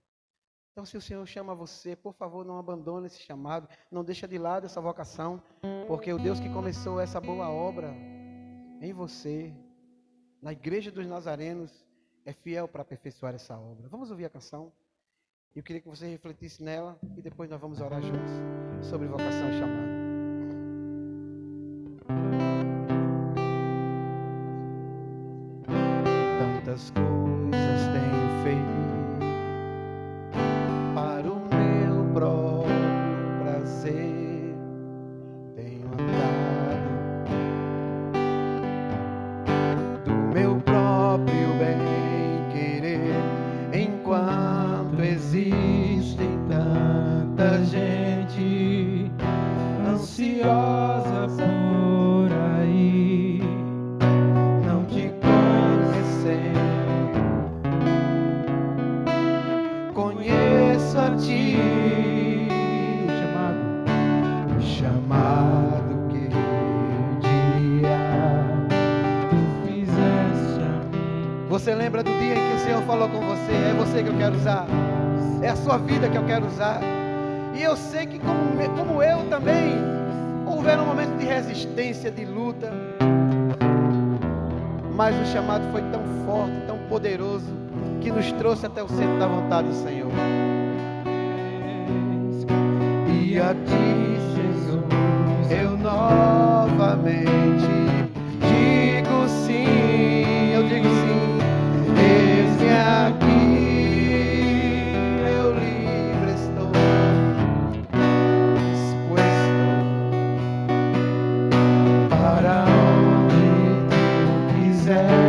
Então, se o Senhor chama você, por favor, não abandone esse chamado, não deixa de lado essa vocação, porque o Deus que começou essa boa obra em você, na Igreja dos Nazarenos, é fiel para aperfeiçoar essa obra. Vamos ouvir a canção? Eu queria que você refletisse nela e depois nós vamos orar juntos sobre vocação e chamado. Tantas coisas tenho feito para o meu próprio prazer, tenho andado do meu próprio bem-querer, enquanto existem tanta gente ansiosa por aí, não te conhecendo. Conheço a ti, o chamado que um dia tu fizeste a mim. Você lembra do dia em que o Senhor falou com você? É você que eu quero usar, é a sua vida que eu quero usar. E eu sei que como eu também, houveram momentos de resistência, de luta, mas o chamado foi tão forte, tão poderoso, que nos trouxe até o centro da vontade do Senhor. E a ti, Jesus, eu novamente digo sim, eu digo sim. Eis-me aqui, eu livre estou, disposto para onde tu quiseres.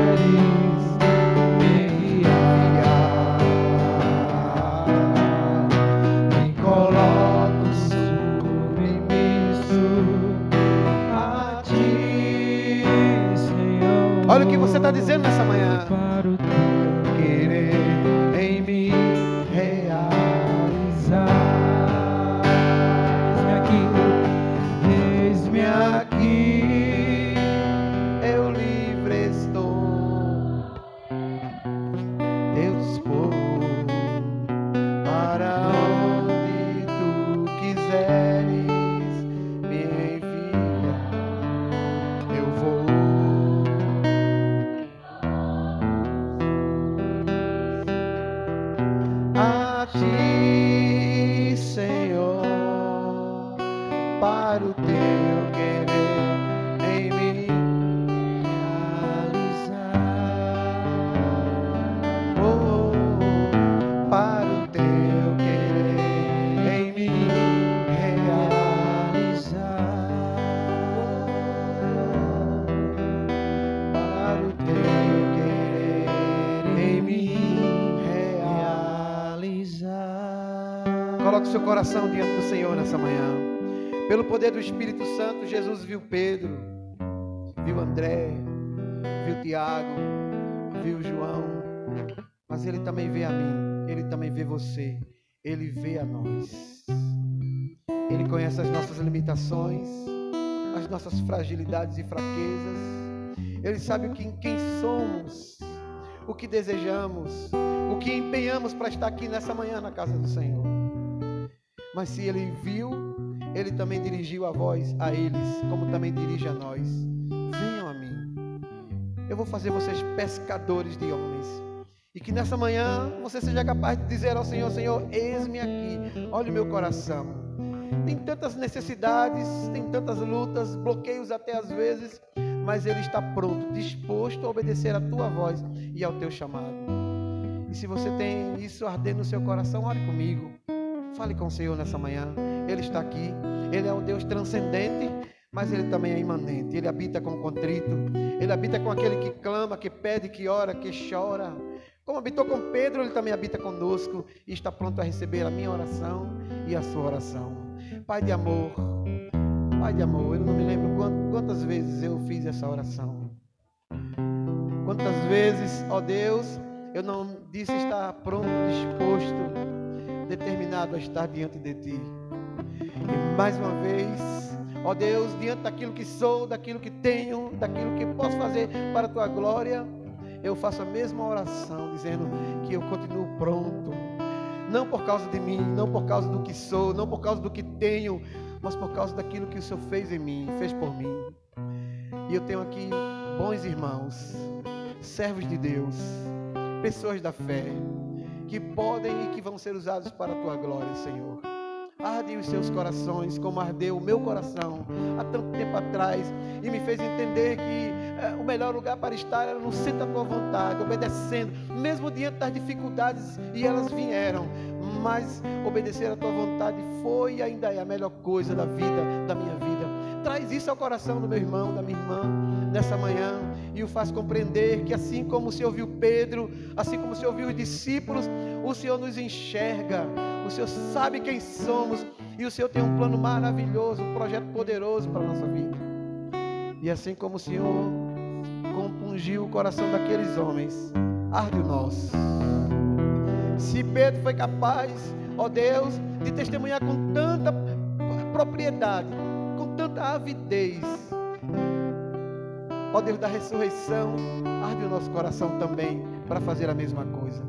Me coloco submisso Olha o que você está dizendo nessa manhã. Para o teu Querer em mim realizar. eis-me aqui, Eu livre estou, eu dispor para onde tu quiseres me enviar, eu vou. A ti, Senhor, para o teu querer em mim realizar. Oh, para o teu querer em mim realizar. Para o teu querer em mim realizar. Coloque seu coração diante do Senhor nessa manhã. Pelo poder do Espírito Santo, Jesus viu Pedro, viu André, viu Tiago, viu João, mas Ele também vê a mim, Ele também vê você, Ele vê a nós. Ele conhece as nossas limitações, as nossas fragilidades e fraquezas. Ele sabe quem somos, o que desejamos, o que empenhamos para estar aqui nessa manhã na casa do Senhor. Mas se Ele viu, Ele também dirigiu a voz a eles, como também dirige a nós. Venham a mim. Eu vou fazer vocês pescadores de homens. E que nessa manhã você seja capaz de dizer ao Senhor: Senhor, eis-me aqui. Olha o meu coração. Tem tantas necessidades, tem tantas lutas, bloqueios até às vezes, mas Ele está pronto, disposto a obedecer a tua voz e ao teu chamado. E se você tem isso ardendo no seu coração, ore comigo. Fale com o Senhor nessa manhã. Ele está aqui. Ele é um Deus transcendente, mas Ele também é imanente. Ele habita com o contrito. Ele habita com aquele que clama, que pede, que ora, que chora. Como habitou com Pedro, Ele também habita conosco e está pronto a receber a minha oração e a sua oração. Pai de amor, eu não me lembro quantas vezes eu fiz essa oração. Quantas vezes, ó Deus, eu não disse estar pronto, disposto, determinado a estar diante de Ti. E mais uma vez, ó Deus, diante daquilo que sou, daquilo que tenho, daquilo que posso fazer para a Tua glória, eu faço a mesma oração, dizendo que eu continuo pronto. Não por causa de mim, não por causa do que sou, não por causa do que tenho, mas por causa daquilo que o Senhor fez em mim, fez por mim. E eu tenho aqui bons irmãos, servos de Deus, pessoas da fé, que podem e que vão ser usados para a Tua glória, Senhor. Arde os seus corações como ardeu o meu coração há tanto tempo atrás e me fez entender que o melhor lugar para estar era no centro da Tua vontade, obedecendo, mesmo diante das dificuldades, e elas vieram, mas obedecer a Tua vontade foi e ainda é a melhor coisa da vida, da minha vida. Traz isso ao coração do meu irmão, da minha irmã, nessa manhã, e o faz compreender que assim como o Senhor viu Pedro, assim como o Senhor viu os discípulos, o Senhor nos enxerga, o Senhor sabe quem somos, e o Senhor tem um plano maravilhoso, um projeto poderoso para a nossa vida. E assim como o Senhor compungiu o coração daqueles homens, arde o nosso. Se Pedro foi capaz, ó Deus, de testemunhar com tanta propriedade, com tanta avidez, ó Deus da ressurreição, arde o nosso coração também para fazer a mesma coisa.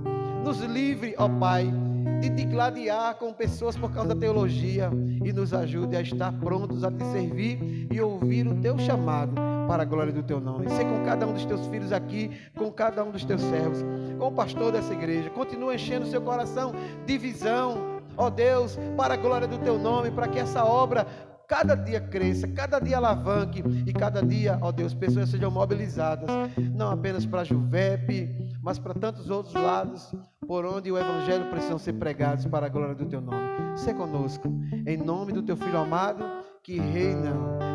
Nos livre, ó Pai, de te gladiar com pessoas por causa da teologia, e nos ajude a estar prontos a te servir e ouvir o teu chamado para a glória do teu nome. Ser com cada um dos teus filhos aqui, com cada um dos teus servos, com o pastor dessa igreja. Continua enchendo o seu coração de visão, ó Deus, para a glória do teu nome, para que essa obra cada dia cresça, cada dia alavanque, e cada dia, ó Deus, pessoas sejam mobilizadas, não apenas para a Juvep, mas para tantos outros lados por onde o Evangelho precisa ser pregado para a glória do teu nome. Sê conosco, em nome do teu Filho amado, que reina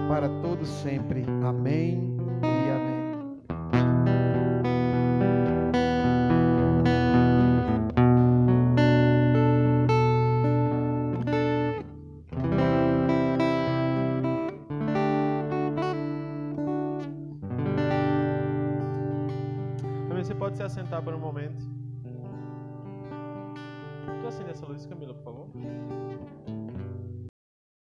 para todos sempre. Amém e amém. Você pode se assentar por um momento. Tu acende essa luz, Camila, por favor.